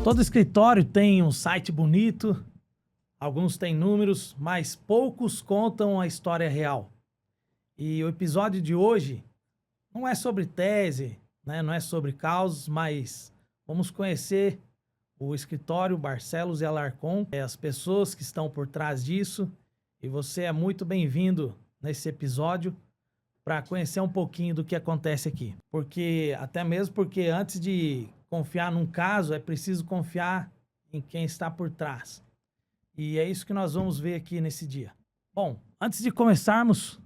Todo escritório tem um site bonito, alguns têm números, mas poucos contam a história real. E o episódio de hoje não é sobre tese, né? Não é sobre causos, mas vamos conhecer o escritório Barcelos e Alarcon, as pessoas que estão por trás disso. E você é muito bem-vindo nesse episódio para conhecer um pouquinho do que acontece aqui. Até mesmo porque antes de confiar num caso, é preciso confiar em quem está por trás. E é isso que nós vamos ver aqui nesse dia. Bom, antes de começarmos,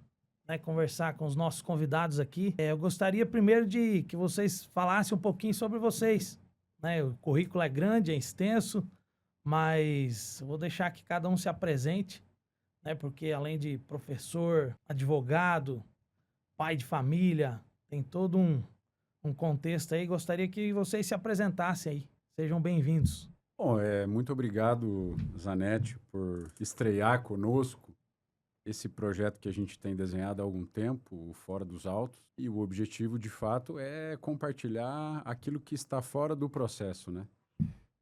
né, conversar com os nossos convidados aqui, eu gostaria primeiro de que vocês falassem um pouquinho sobre vocês. Né? O currículo é grande, é extenso, mas eu vou deixar que cada um se apresente, né? Porque além de professor, advogado, pai de família, tem todo um contexto aí. Gostaria que vocês se apresentassem aí. Sejam bem-vindos. Bom, muito obrigado, Zanetti, por estrear conosco esse projeto que a gente tem desenhado há algum tempo, o Fora dos Autos. E o objetivo, de fato, é compartilhar aquilo que está fora do processo, né?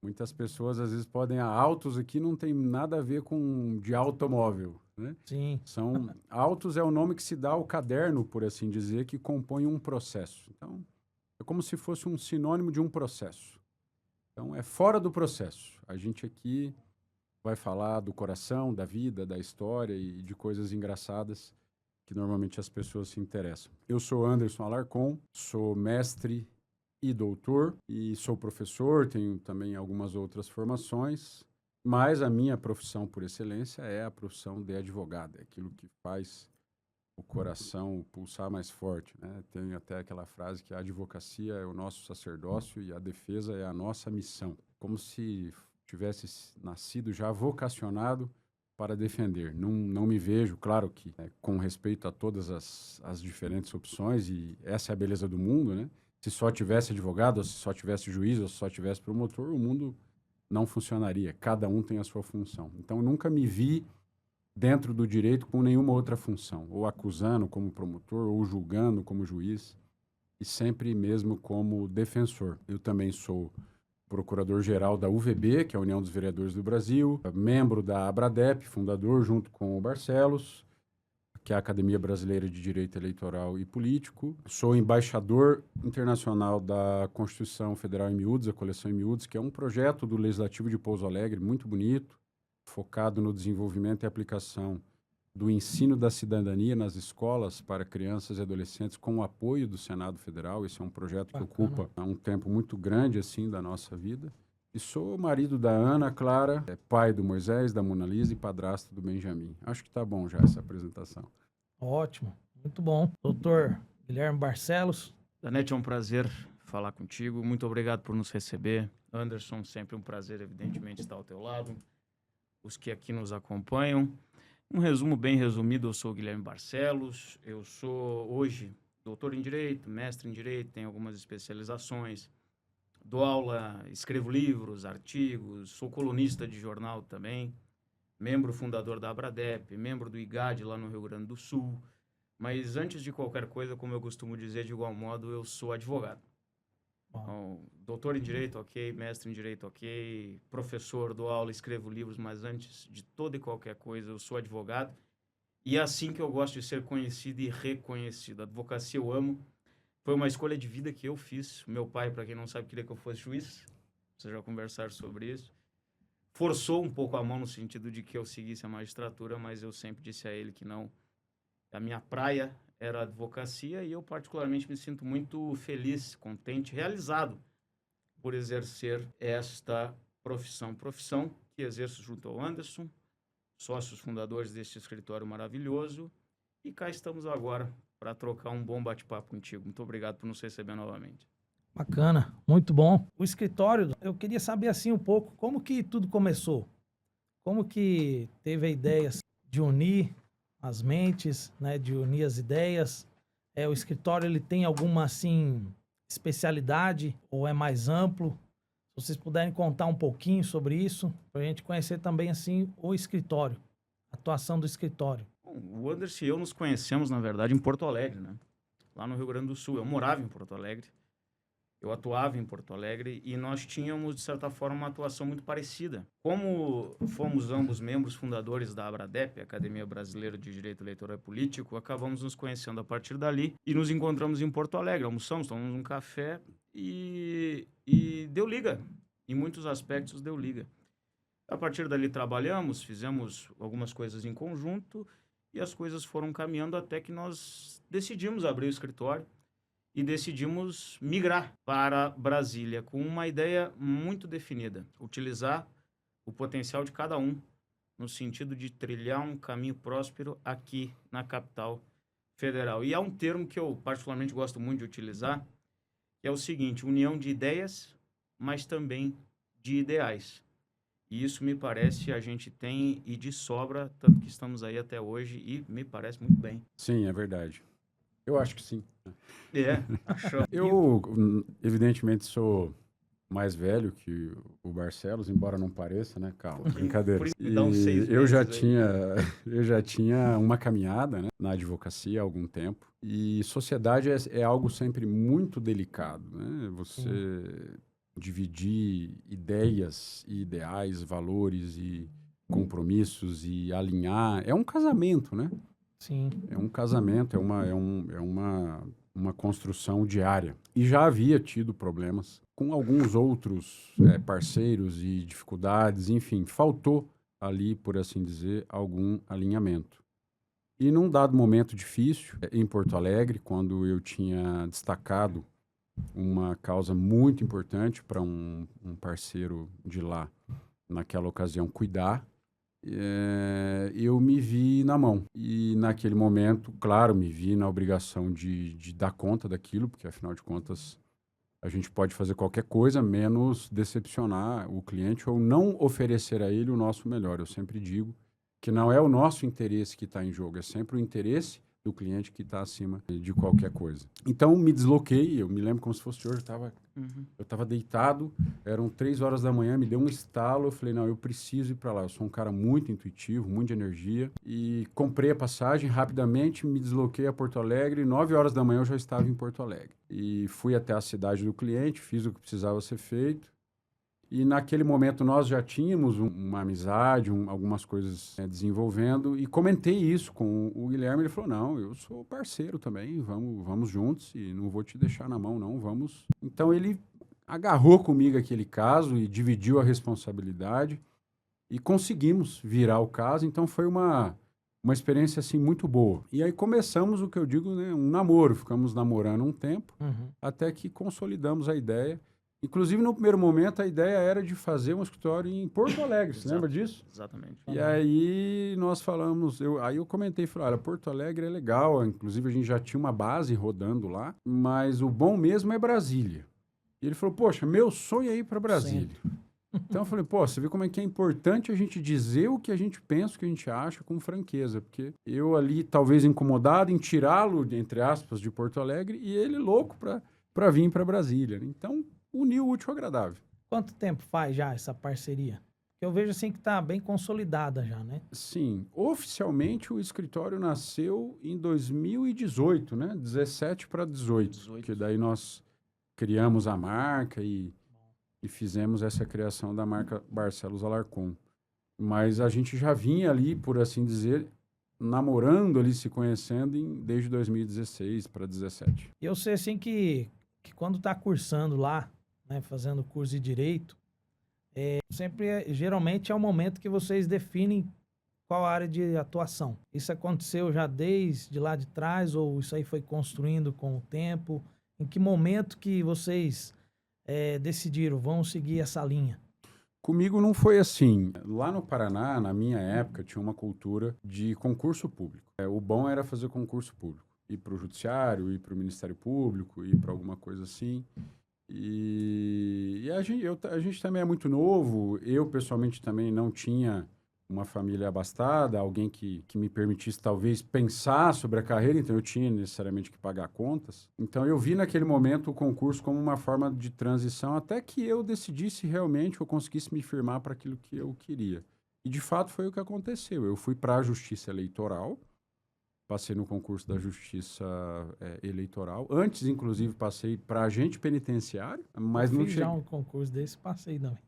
Muitas pessoas, às vezes, podem... Autos aqui não tem nada a ver com de automóvel, né? Sim. Autos é o nome que se dá ao caderno, por assim dizer, que compõe um processo. Então, é como se fosse um sinônimo de um processo. Então, é fora do processo. A gente aqui vai falar do coração, da vida, da história e de coisas engraçadas que normalmente as pessoas se interessam. Eu sou Anderson Alarcon, sou mestre e doutor e sou professor, tenho também algumas outras formações, mas a minha profissão por excelência é a profissão de advogado, é aquilo que faz o coração pulsar mais forte, né? Tem até aquela frase que a advocacia é o nosso sacerdócio e a defesa é a nossa missão. Como se tivesse nascido já vocacionado para defender. Não me vejo, claro que com respeito a todas as diferentes opções, e essa é a beleza do mundo, né? Se só tivesse advogado, ou se só tivesse juiz, ou se só tivesse promotor, o mundo não funcionaria. Cada um tem a sua função. Então, nunca me vi dentro do direito com nenhuma outra função, ou acusando como promotor, ou julgando como juiz, e sempre mesmo como defensor. Eu também sou procurador-geral da UVB, que é a União dos Vereadores do Brasil, membro da Abradep, fundador junto com o Barcelos, que é a Academia Brasileira de Direito Eleitoral e Político. Sou embaixador internacional da Constituição Federal em Miúdos, a Coleção em Miúdos, que é um projeto do Legislativo de Pouso Alegre, muito bonito, focado no desenvolvimento e aplicação do ensino da cidadania nas escolas para crianças e adolescentes com o apoio do Senado Federal. Esse é um projeto que ocupa um tempo muito grande assim da nossa vida. E sou marido da Ana Clara, pai do Moisés, da Mona Lisa e padrasto do Benjamin. Acho que tá bom já essa apresentação. Ótimo, muito bom. Doutor Guilherme Barcelos. Zanetti, é um prazer falar contigo. Muito obrigado por nos receber. Anderson, sempre um prazer, evidentemente, estar ao teu lado. Os que aqui nos acompanham. Um resumo bem resumido, eu sou o Guilherme Barcelos, eu sou hoje doutor em Direito, mestre em Direito, tenho algumas especializações, dou aula, escrevo livros, artigos, sou colunista de jornal também, membro fundador da Abradep, membro do IGAD lá no Rio Grande do Sul, mas antes de qualquer coisa, como eu costumo dizer de igual modo, eu sou advogado. Então, doutor em Direito, ok, mestre em Direito, ok, professor, dou aula, escrevo livros, mas antes de toda e qualquer coisa, eu sou advogado. E é assim que eu gosto de ser conhecido e reconhecido. A advocacia eu amo. Foi uma escolha de vida que eu fiz. Meu pai, para quem não sabe, queria que eu fosse juiz. Vocês já conversaram sobre isso. Forçou um pouco a mão no sentido de que eu seguisse a magistratura, mas eu sempre disse a ele que não. A minha praia era a advocacia e eu particularmente me sinto muito feliz, contente, realizado por exercer esta profissão. Profissão que exerço junto ao Anderson, sócios fundadores deste escritório maravilhoso, e cá estamos agora para trocar um bom bate-papo contigo. Muito obrigado por nos receber novamente. Bacana, muito bom. O escritório, eu queria saber assim um pouco como que tudo começou. Como que teve a ideia de unir as mentes, né, de unir as ideias. O escritório, ele tem alguma, assim, especialidade ou é mais amplo? Se vocês puderem contar um pouquinho sobre isso, para a gente conhecer também, assim, o escritório, a atuação do escritório. Bom, o Anderson e eu nos conhecemos, na verdade, em Porto Alegre, né? Lá no Rio Grande do Sul. Eu morava em Porto Alegre. Eu atuava em Porto Alegre e nós tínhamos, de certa forma, uma atuação muito parecida. Como fomos ambos membros fundadores da ABRADEP, Academia Brasileira de Direito Eleitoral e Político, acabamos nos conhecendo a partir dali e nos encontramos em Porto Alegre. Almoçamos, tomamos um café e deu liga. Em muitos aspectos, deu liga. A partir dali trabalhamos, fizemos algumas coisas em conjunto e as coisas foram caminhando até que nós decidimos abrir o escritório e decidimos migrar para Brasília com uma ideia muito definida: utilizar o potencial de cada um no sentido de trilhar um caminho próspero aqui na capital federal. E há um termo que eu particularmente gosto muito de utilizar, que é o seguinte: união de ideias, mas também de ideais. E isso, me parece, a gente tem e de sobra, tanto que estamos aí até hoje e me parece muito bem. Sim, é verdade. Eu acho que sim. Achou. Eu, evidentemente, sou mais velho que o Barcelos, embora não pareça, né? Calma, brincadeira. Me dá uns 6 eu já meses aí. eu já tinha uma caminhada, né, na advocacia há algum tempo. E sociedade é algo sempre muito delicado, né? Você dividir ideias e ideais, valores e compromissos e alinhar. É um casamento, né? Sim. É um casamento, uma construção diária. E já havia tido problemas com alguns outros parceiros e dificuldades, enfim, faltou ali, por assim dizer, algum alinhamento. E num dado momento difícil, em Porto Alegre, quando eu tinha destacado uma causa muito importante para um parceiro de lá, naquela ocasião, cuidar, eu me vi na mão. E naquele momento, claro, me vi na obrigação de dar conta daquilo, porque afinal de contas a gente pode fazer qualquer coisa menos decepcionar o cliente ou não oferecer a ele o nosso melhor. Eu sempre digo que não é o nosso interesse que está em jogo, é sempre o interesse do cliente que está acima de qualquer coisa. Então, me desloquei, eu me lembro como se fosse hoje, eu estava deitado, eram 3 horas da manhã, me deu um estalo, eu falei, não, eu preciso ir para lá, eu sou um cara muito intuitivo, muito de energia, e comprei a passagem rapidamente, me desloquei a Porto Alegre, 9 horas da manhã eu já estava em Porto Alegre. E fui até a cidade do cliente, fiz o que precisava ser feito, e naquele momento nós já tínhamos uma amizade, algumas coisas desenvolvendo, e comentei isso com o Guilherme. Ele falou, não, eu sou parceiro também, vamos juntos e não vou te deixar na mão, não, vamos. Então ele agarrou comigo aquele caso e dividiu a responsabilidade e conseguimos virar o caso. Então foi uma experiência assim muito boa. E aí começamos o que eu digo, né, um namoro, ficamos namorando um tempo, até que consolidamos a ideia. Inclusive, no primeiro momento, a ideia era de fazer um escritório em Porto Alegre. Você lembra disso? Exatamente. E aí nós falamos, aí eu comentei, falei, olha, Porto Alegre é legal, inclusive a gente já tinha uma base rodando lá, mas o bom mesmo é Brasília. E ele falou, poxa, meu sonho é ir para Brasília. Então eu falei, pô, você vê como é que é importante a gente dizer o que a gente pensa, o que a gente acha com franqueza, porque eu ali talvez incomodado em tirá-lo, entre aspas, de Porto Alegre, e ele louco para vir para Brasília. Então, uniu o útil ao agradável. Quanto tempo faz já essa parceria? Eu vejo assim que está bem consolidada já, né? Sim. Oficialmente, o escritório nasceu em 2018, né? 17 para 18. Que daí nós criamos a marca e fizemos essa criação da marca Barcelos Alarcon. Mas a gente já vinha ali, por assim dizer, namorando ali, se conhecendo desde 2016 para 17. Eu sei assim que quando está cursando lá, né, fazendo curso de Direito, geralmente é o momento que vocês definem qual a área de atuação. Isso aconteceu já desde lá de trás ou isso aí foi construindo com o tempo? Em que momento que vocês decidiram, vamos seguir essa linha? Comigo não foi assim. Lá no Paraná, na minha época, tinha uma cultura de concurso público. O bom era fazer concurso público. Ir para o judiciário, ir para o Ministério Público, ir para alguma coisa assim. E a gente também é muito novo. Eu, pessoalmente, também não tinha uma família abastada, alguém que me permitisse, talvez, pensar sobre a carreira. Então, eu tinha necessariamente que pagar contas. Então, eu vi naquele momento o concurso como uma forma de transição até que eu decidisse realmente, eu conseguisse me firmar para aquilo que eu queria. E, de fato, foi o que aconteceu. Eu fui para a Justiça Eleitoral passei no concurso da Justiça Eleitoral. Antes, inclusive, passei para agente penitenciário, mas eu não fiz cheguei... já um concurso desse, passei também.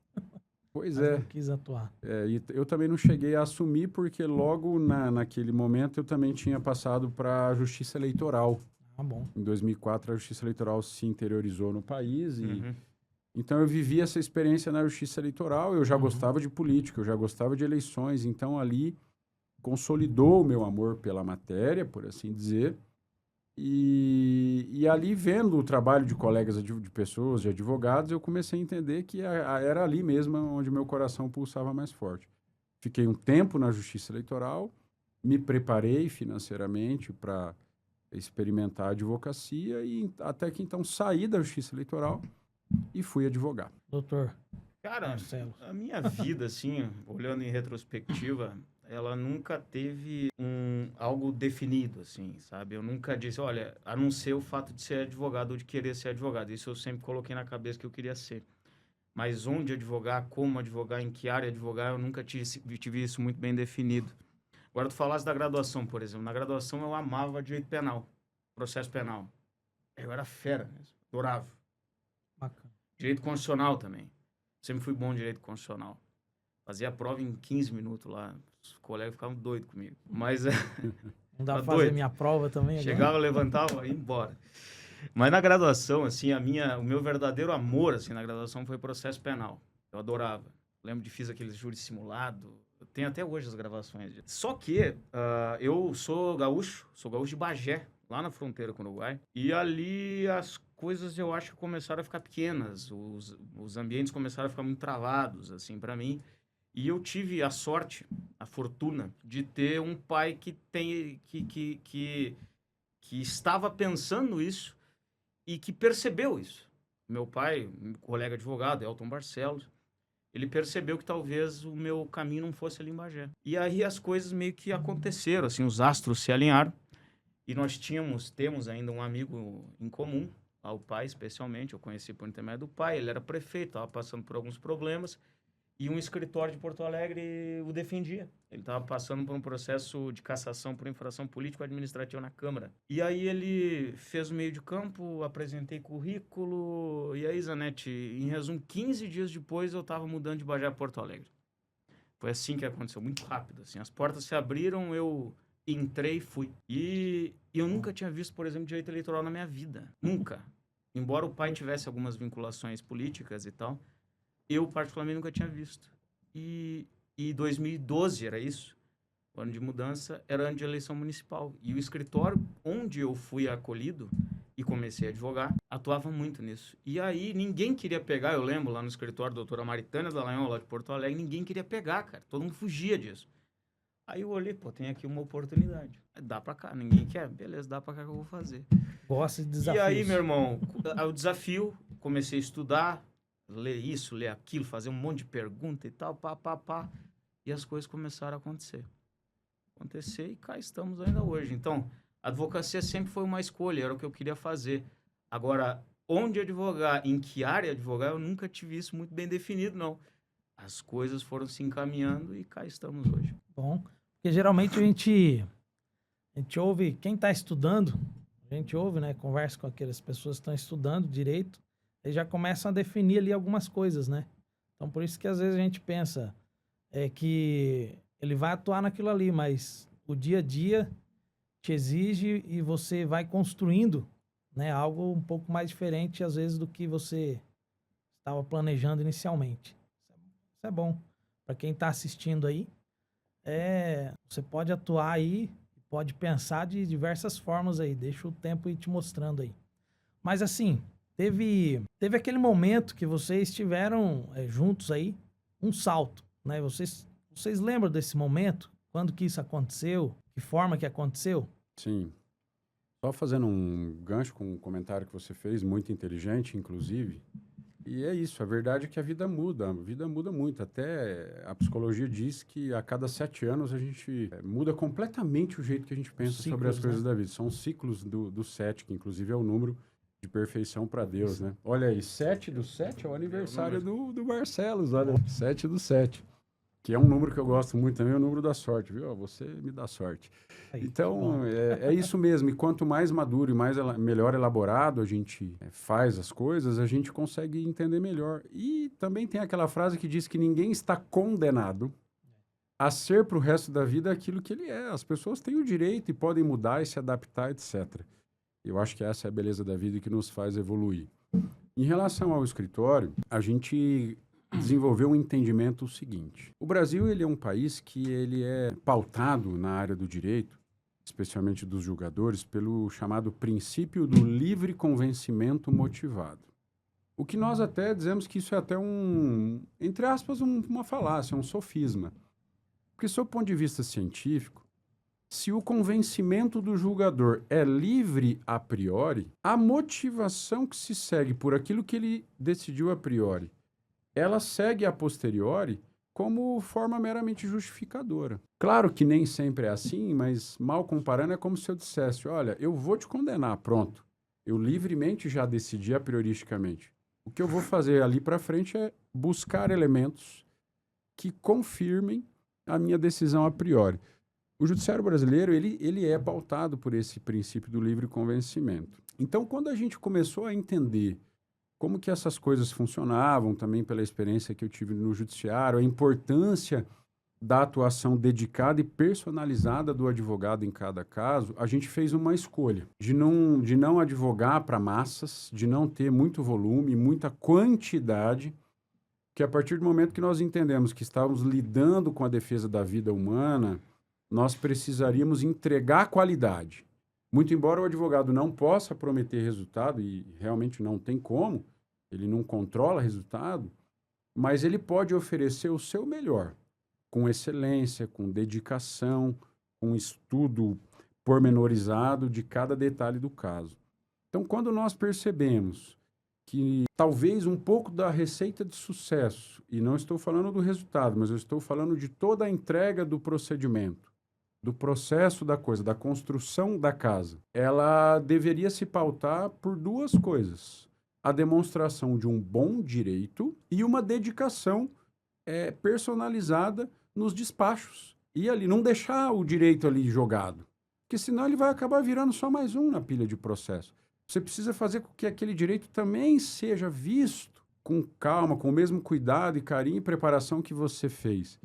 Pois Mas é. não quis atuar. E eu também não cheguei a assumir, porque logo naquele momento eu também tinha passado para a Justiça Eleitoral. Ah, bom. Em 2004, a Justiça Eleitoral se interiorizou no país e... Uhum. Então, eu vivi essa experiência na Justiça Eleitoral, eu já gostava de política, eu já gostava de eleições, então ali consolidou o meu amor pela matéria, por assim dizer, e ali vendo o trabalho de colegas, de pessoas, de advogados, eu comecei a entender que era ali mesmo onde meu coração pulsava mais forte. Fiquei um tempo na Justiça Eleitoral, me preparei financeiramente para experimentar a advocacia e até que então saí da Justiça Eleitoral e fui advogar. Doutor Cara, Marcelo. a minha vida, assim, olhando em retrospectiva, ela nunca teve algo definido, assim, sabe? Eu nunca disse, olha, a não ser o fato de ser advogado ou de querer ser advogado. Isso eu sempre coloquei na cabeça que eu queria ser. Mas onde advogar, como advogar, em que área advogar, eu nunca tive isso muito bem definido. Agora, tu falasse da graduação, por exemplo. Na graduação, eu amava direito penal, processo penal. Eu era fera mesmo, adorava. Bacana. Direito constitucional também. Sempre fui bom em direito constitucional. Fazia a prova em 15 minutos lá. Os colegas ficavam doidos comigo. Mas Não dá Tá pra fazer doido. minha prova também agora? chegava, levantava e ia embora. Mas na graduação, assim, o meu verdadeiro amor, assim, na graduação foi processo penal. Eu adorava. Lembro de fiz aqueles júri simulado. Eu tenho até hoje as gravações. Só que eu sou gaúcho de Bagé, lá na fronteira com o Uruguai. E ali as coisas eu acho que começaram a ficar pequenas. Os ambientes começaram a ficar muito travados, assim, para mim. E eu tive a sorte, a fortuna, de ter um pai que estava pensando isso e que percebeu isso. Meu pai, um colega advogado, Elton Barcelos, ele percebeu que talvez o meu caminho não fosse ali em Bagé. E aí as coisas meio que aconteceram, assim, os astros se alinharam. E nós temos ainda um amigo em comum, ao pai especialmente, eu conheci por intermédio do pai, ele era prefeito, estava passando por alguns problemas, e um escritório de Porto Alegre o defendia. Ele estava passando por um processo de cassação por infração político-administrativa na Câmara. E aí ele fez o meio de campo, apresentei currículo, e aí, Zanetti, em resumo, 15 dias depois eu estava mudando de Bagé a Porto Alegre. Foi assim que aconteceu, muito rápido, assim. As portas se abriram, eu entrei e fui. E eu nunca tinha visto, por exemplo, direito eleitoral na minha vida. Nunca. Embora o pai tivesse algumas vinculações políticas e tal, eu particularmente nunca tinha visto. E 2012 era isso. O ano de mudança era ano de eleição municipal. E o escritório onde eu fui acolhido e comecei a advogar, atuava muito nisso. E aí ninguém queria pegar, eu lembro lá no escritório da doutora Maritânia Dallagnol, lá de Porto Alegre, ninguém queria pegar, cara. Todo mundo fugia disso. Aí eu olhei, pô, tem aqui uma oportunidade. Dá pra cá, ninguém quer? Beleza, dá pra cá que eu vou fazer. Gosta de desafios. E aí, meu irmão, o desafio, comecei a estudar, ler isso, ler aquilo, fazer um monte de pergunta e tal, pá. E as coisas começaram a acontecer. E cá estamos ainda hoje. Então, a advocacia sempre foi uma escolha, era o que eu queria fazer. Agora, onde advogar, em que área advogar, eu nunca tive isso muito bem definido, não. As coisas foram se encaminhando e cá estamos hoje. Bom, porque geralmente a gente ouve, quem está estudando, a gente ouve, né, conversa com aquelas pessoas que estão estudando direito, eles já começam a definir ali algumas coisas, né? Então, por isso que às vezes a gente pensa que ele vai atuar naquilo ali, mas o dia a dia te exige e você vai construindo, né, algo um pouco mais diferente, às vezes, do que você estava planejando inicialmente. Isso é bom. Para quem está assistindo aí, você pode atuar aí, pode pensar de diversas formas aí. Deixa o tempo ir te mostrando aí. Mas assim, teve aquele momento que vocês estiveram juntos aí, um salto, né? Vocês lembram desse momento? Quando que isso aconteceu? Que forma que aconteceu? Sim. Só fazendo um gancho com um comentário que você fez, muito inteligente, inclusive. E é isso, a verdade é que a vida muda muito. Até a psicologia diz que a cada 7 anos a gente muda completamente o jeito que a gente pensa sobre as coisas da vida. São ciclos do 7, que inclusive é o número de perfeição para Deus, né? Olha aí, 7/7 é o aniversário do Barcelos, olha, 7/7. que é um número que eu gosto muito também, é o número da sorte, viu? Ó, você me dá sorte. Aí, Então, é isso mesmo. E quanto mais maduro e melhor elaborado a gente faz as coisas, a gente consegue entender melhor. E também tem aquela frase que diz que ninguém está condenado a ser para o resto da vida aquilo que ele é. As pessoas têm o direito e podem mudar e se adaptar, etc. Eu acho que essa é a beleza da vida que nos faz evoluir. Em relação ao escritório, a gente desenvolveu um entendimento seguinte. O Brasil, ele é um país que ele é pautado na área do direito, especialmente dos julgadores, pelo chamado princípio do livre convencimento motivado. O que nós até dizemos que isso é até entre aspas, uma falácia, um sofisma. Porque, sob o ponto de vista científico, se o convencimento do julgador é livre a priori, a motivação que se segue por aquilo que ele decidiu a priori, ela segue a posteriori como forma meramente justificadora. Claro que nem sempre é assim, mas mal comparando é como se eu dissesse, olha, eu vou te condenar, pronto. Eu livremente já decidi a prioristicamente. O que eu vou fazer ali para frente é buscar elementos que confirmem a minha decisão a priori. O judiciário brasileiro, ele é pautado por esse princípio do livre convencimento. Então, quando a gente começou a entender como que essas coisas funcionavam, também pela experiência que eu tive no judiciário, a importância da atuação dedicada e personalizada do advogado em cada caso, a gente fez uma escolha de não advogar para massas, de não ter muito volume, muita quantidade, que a partir do momento que nós entendemos que estávamos lidando com a defesa da vida humana, nós precisaríamos entregar qualidade. Muito embora o advogado não possa prometer resultado, e realmente não tem como, ele não controla resultado, mas ele pode oferecer o seu melhor, com excelência, com dedicação, com estudo pormenorizado de cada detalhe do caso. Então, quando nós percebemos que talvez um pouco da receita de sucesso, e não estou falando do resultado, mas eu estou falando de toda a entrega do procedimento, do processo da coisa, da construção da casa, ela deveria se pautar por duas coisas. A demonstração de um bom direito e uma dedicação personalizada nos despachos. E ali, não deixar o direito ali jogado. Porque senão ele vai acabar virando só mais um na pilha de processo. Você precisa fazer com que aquele direito também seja visto com calma, com o mesmo cuidado e carinho e preparação que você fez.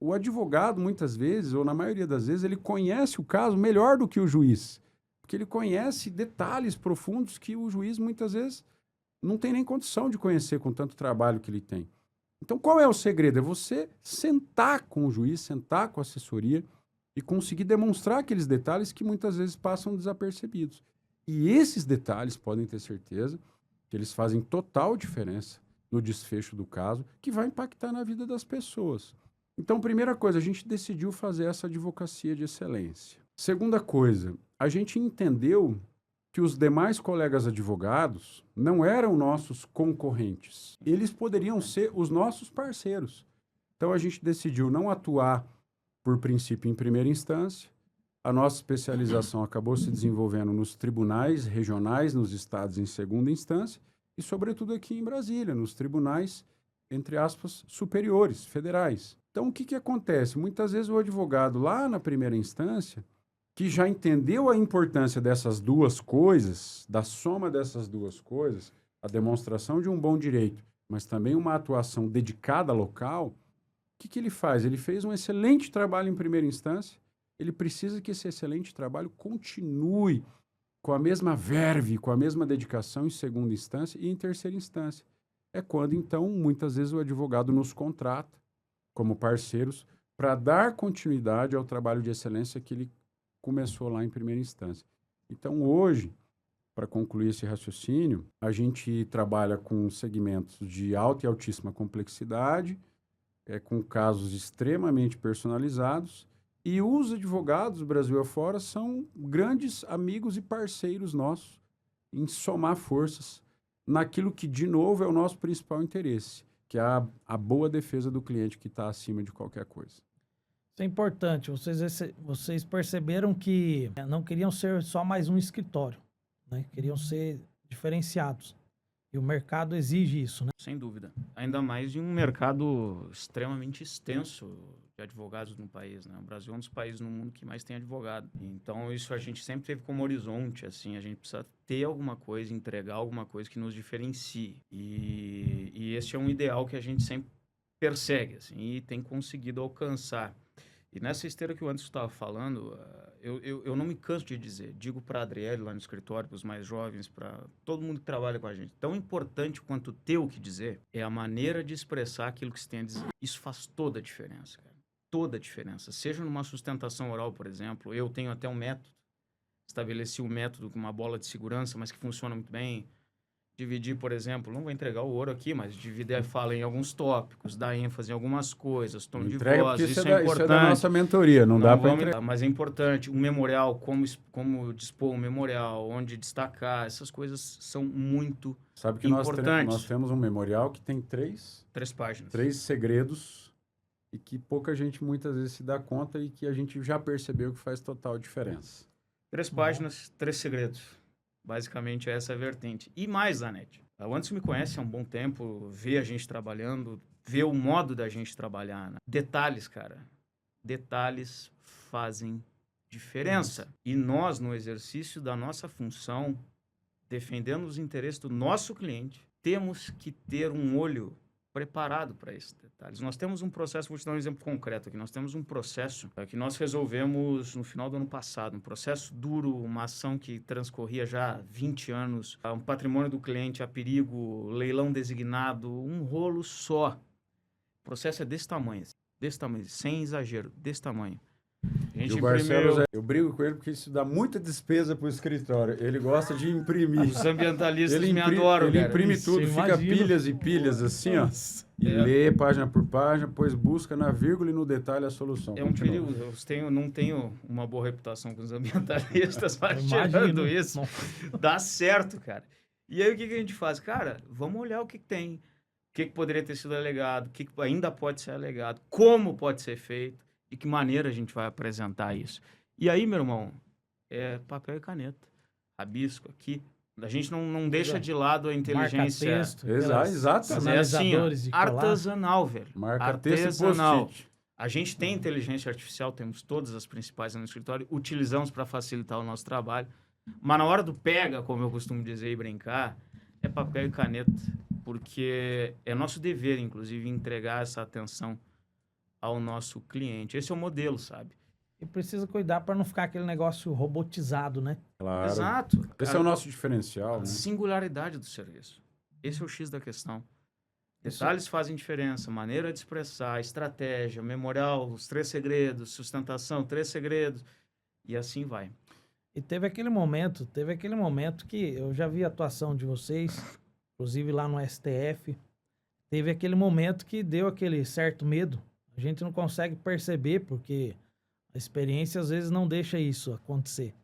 O advogado, muitas vezes, ou na maioria das vezes, ele conhece o caso melhor do que o juiz. Porque ele conhece detalhes profundos que o juiz, muitas vezes, não tem nem condição de conhecer com tanto trabalho que ele tem. Então, qual é o segredo? É você sentar com o juiz, sentar com a assessoria e conseguir demonstrar aqueles detalhes que muitas vezes passam desapercebidos. E esses detalhes, podem ter certeza, que eles fazem total diferença no desfecho do caso, que vai impactar na vida das pessoas. Então, primeira coisa, a gente decidiu fazer essa advocacia de excelência. Segunda coisa, a gente entendeu que os demais colegas advogados não eram nossos concorrentes. Eles poderiam ser os nossos parceiros. Então, a gente decidiu não atuar por princípio em primeira instância. A nossa especialização acabou se desenvolvendo nos tribunais regionais, nos estados em segunda instância e, sobretudo, aqui em Brasília, nos tribunais, entre aspas, superiores, federais. Então, o que acontece? Muitas vezes o advogado lá na primeira instância, que já entendeu a importância dessas duas coisas, da soma dessas duas coisas, a demonstração de um bom direito, mas também uma atuação dedicada local, o que ele faz? Ele fez um excelente trabalho em primeira instância, ele precisa que esse excelente trabalho continue com a mesma verve, com a mesma dedicação em segunda instância e em terceira instância. É quando, então, muitas vezes o advogado nos contrata como parceiros para dar continuidade ao trabalho de excelência que ele começou lá em primeira instância. Então, hoje, para concluir esse raciocínio, a gente trabalha com segmentos de alta e altíssima complexidade, com casos extremamente personalizados, e os advogados, Brasil afora, são grandes amigos e parceiros nossos em somar forças naquilo que, de novo, é o nosso principal interesse, que é a boa defesa do cliente que está acima de qualquer coisa. Isso é importante. Vocês perceberam que não queriam ser só mais um escritório, né? Queriam ser diferenciados. E o mercado exige isso, né? Sem dúvida. Ainda mais em um mercado extremamente extenso de advogados no país, né? O Brasil é um dos países no mundo que mais tem advogado. Então, isso a gente sempre teve como horizonte, assim, a gente precisa ter alguma coisa, entregar alguma coisa que nos diferencie. E esse é um ideal que a gente sempre persegue, assim, e tem conseguido alcançar. E nessa esteira que o Anderson estava falando, eu não me canso de dizer, digo para a Adriele lá no escritório, para os mais jovens, para todo mundo que trabalha com a gente, tão importante quanto ter o que dizer é a maneira de expressar aquilo que se tem a dizer. Isso faz toda a diferença, cara. Toda a diferença. Seja numa sustentação oral, por exemplo, eu tenho até um método, estabeleci um método com uma bola de segurança, mas que funciona muito bem. Dividir, por exemplo, não vou entregar o ouro aqui, mas dividir a fala em alguns tópicos, dar ênfase em algumas coisas, tom de voz, isso é importante. Isso é da nossa mentoria, não dá para entregar. Mas é importante, um memorial, como dispor um memorial, onde destacar, essas coisas são muito importantes. Sabe que nós temos um memorial que tem 3 páginas. 3 segredos e que pouca gente muitas vezes se dá conta e que a gente já percebeu que faz total diferença. 3 páginas, 3 segredos. Basicamente, essa é a vertente. E mais, Zanetti. O Anderson me conhece há um bom tempo, vê a gente trabalhando, vê o modo da gente trabalhar. Né? Detalhes, cara. Detalhes fazem diferença. E nós, no exercício da nossa função, defendendo os interesses do nosso cliente, temos que ter um olho preparado para esses detalhes. Nós temos um processo, vou te dar um exemplo concreto aqui, nós temos um processo que nós resolvemos no final do ano passado, um processo duro, uma ação que transcorria já há 20 anos, um patrimônio do cliente a perigo, leilão designado, um rolo só. O processo é desse tamanho, sem exagero, desse tamanho. E o Barcelos, eu brigo com ele porque isso dá muita despesa para o escritório. Ele gosta de imprimir. Os ambientalistas me adoram, Ele cara. imprime Isso, tudo, fica pilhas e pilhas assim, ó. E lê página por página, depois busca na vírgula e no detalhe a solução. É um perigo. Eu não tenho uma boa reputação com os ambientalistas, mas tirando isso, dá certo, cara. E aí o que a gente faz? Cara, vamos olhar o que tem, o que poderia ter sido alegado, o que ainda pode ser alegado, como pode ser feito. De que maneira a gente vai apresentar isso? E aí, meu irmão, é papel e caneta. Rabisco aqui. A gente não deixa de lado a inteligência. Marca texto, exatamente. É assim, artesanal, velho. Marca texto e post-it. A gente tem inteligência artificial, temos todas as principais no escritório, utilizamos para facilitar o nosso trabalho. Mas na hora do pega, como eu costumo dizer e brincar, é papel e caneta. Porque é nosso dever, inclusive, entregar essa atenção ao nosso cliente. Esse é o modelo, sabe? E precisa cuidar para não ficar aquele negócio robotizado, né? Claro. Exato. Esse é o nosso diferencial, né? Singularidade do serviço. Esse é o X da questão. Detalhes fazem diferença, maneira de expressar, estratégia, memorial, os 3 segredos, sustentação, 3 segredos, e assim vai. E teve aquele momento que eu já vi a atuação de vocês, inclusive lá no STF, teve aquele momento que deu aquele certo medo. A gente não consegue perceber porque a experiência às vezes não deixa isso acontecer.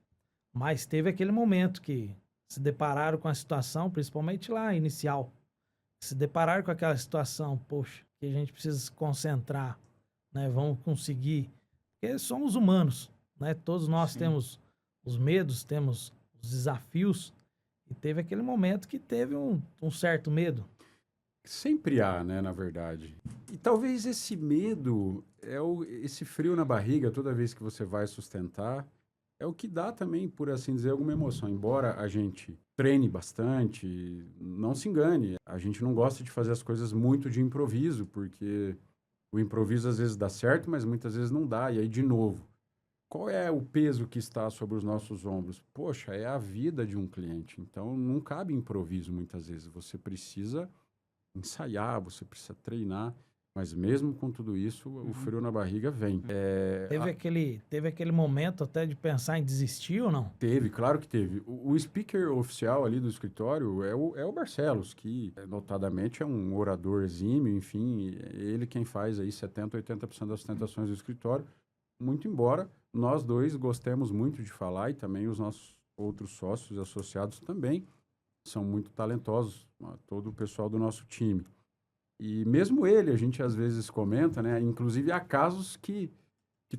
Mas teve aquele momento que se depararam com a situação, principalmente lá inicial, se depararam com aquela situação, poxa, que a gente precisa se concentrar, né? Vamos conseguir, porque somos humanos, né? Todos nós temos os medos, temos os desafios, e teve aquele momento que teve um certo medo. Sempre há, né, na verdade. E talvez esse medo, esse frio na barriga toda vez que você vai sustentar, é o que dá também, por assim dizer, alguma emoção. Embora a gente treine bastante, não se engane, a gente não gosta de fazer as coisas muito de improviso, porque o improviso às vezes dá certo, mas muitas vezes não dá. E aí, de novo, qual é o peso que está sobre os nossos ombros? Poxa, é a vida de um cliente. Então, não cabe improviso muitas vezes. Você precisa ensaiar, você precisa treinar, mas mesmo com tudo isso, o frio na barriga vem. Teve aquele momento até de pensar em desistir ou não? Teve, claro que teve. O speaker oficial ali do escritório é o Barcelos, que notadamente é um orador exímio, enfim, é ele quem faz aí 70%, 80% das sustentações do escritório, muito embora nós dois gostemos muito de falar e também os nossos outros sócios associados também são muito talentosos, todo o pessoal do nosso time. E mesmo ele, a gente às vezes comenta, né? Inclusive há casos que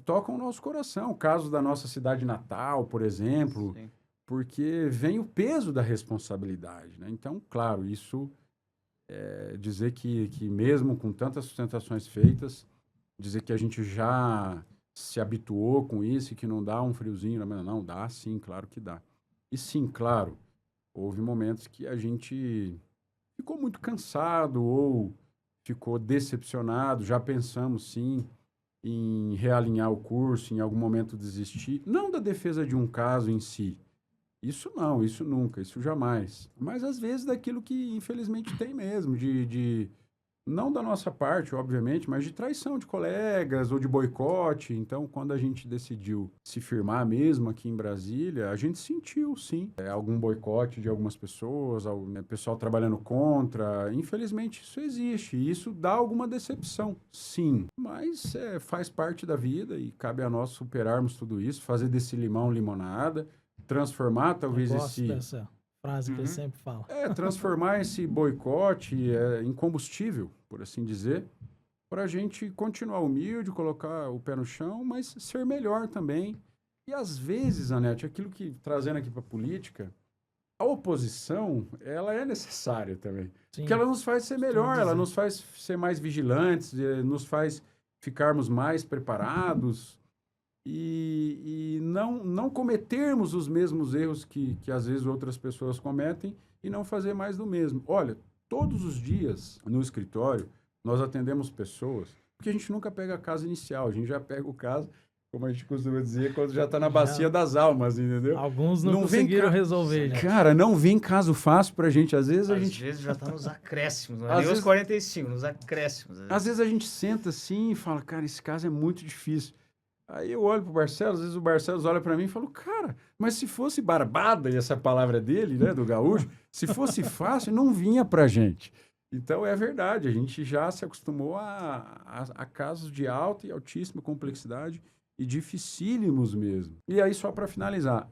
tocam o nosso coração. Casos da nossa cidade natal, por exemplo. Sim. porque vem o peso da responsabilidade, né? Então, claro, isso dizer que mesmo com tantas sustentações feitas, dizer que a gente já se habituou com isso e que não dá um friozinho, não, dá sim, claro que dá. E sim, claro, houve momentos que a gente ficou muito cansado ou ficou decepcionado, já pensamos sim em realinhar o curso, em algum momento desistir, não da defesa de um caso em si, isso não, isso nunca, isso jamais. Mas às vezes daquilo que infelizmente tem mesmo, não da nossa parte, obviamente, mas de traição de colegas ou de boicote. Então, quando a gente decidiu se firmar mesmo aqui em Brasília, a gente sentiu, sim, algum boicote de algumas pessoas, pessoal trabalhando contra. Infelizmente, isso existe e isso dá alguma decepção, sim. Mas faz parte da vida e cabe a nós superarmos tudo isso, fazer desse limão limonada, transformar talvez Eu gosto dessa frase que ele sempre fala. Transformar esse boicote em combustível, por assim dizer, para a gente continuar humilde, colocar o pé no chão, mas ser melhor também. E às vezes, Anete, aquilo que, trazendo aqui para a política, a oposição, ela é necessária também. Sim. Porque ela nos faz ser melhor, ela nos faz ser mais vigilantes, nos faz ficarmos mais preparados e não cometermos os mesmos erros que às vezes outras pessoas cometem e não fazer mais do mesmo. Olha, todos os dias no escritório nós atendemos pessoas, porque a gente nunca pega a caso inicial, a gente já pega o caso, como a gente costuma dizer, quando já está na bacia das almas, entendeu? Alguns não conseguiram resolver. Gente. Cara, não vem caso fácil pra gente. Às vezes Às vezes já tá nos acréscimos, não é às nem vezes, os 45, nos acréscimos. Às vezes a gente senta assim e fala, cara, esse caso é muito difícil. Aí eu olho pro Barcelos, às vezes o Barcelos olha para mim e fala, cara, mas se fosse barbada, e essa palavra dele, né, do gaúcho, se fosse fácil, não vinha pra gente. Então é verdade, a gente já se acostumou a casos de alta e altíssima complexidade e dificílimos mesmo. E aí, só para finalizar,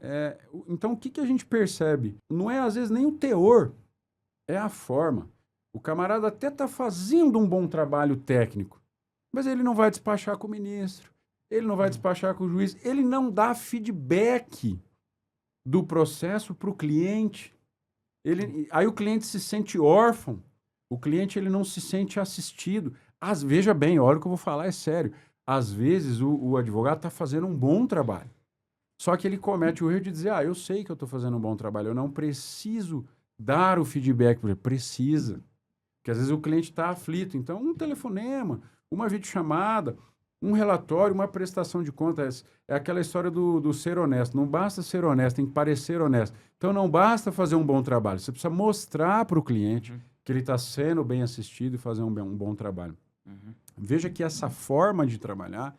então o que a gente percebe? Não é às vezes nem o teor, é a forma. O camarada até está fazendo um bom trabalho técnico, mas ele não vai despachar com o ministro, ele não vai despachar com o juiz, ele não dá feedback do processo para o cliente. Aí o cliente se sente órfão, o cliente ele não se sente assistido. Veja bem, olha o que eu vou falar, é sério. Às vezes o advogado está fazendo um bom trabalho, só que ele comete o erro de dizer, eu sei que eu estou fazendo um bom trabalho, eu não preciso dar o feedback, precisa. Porque às vezes o cliente está aflito, então um telefonema, uma videochamada, um relatório, uma prestação de contas, é aquela história do ser honesto. Não basta ser honesto, tem que parecer honesto. Então não basta fazer um bom trabalho, você precisa mostrar para o cliente que ele está sendo bem assistido e fazer um bom trabalho. Veja que essa forma de trabalhar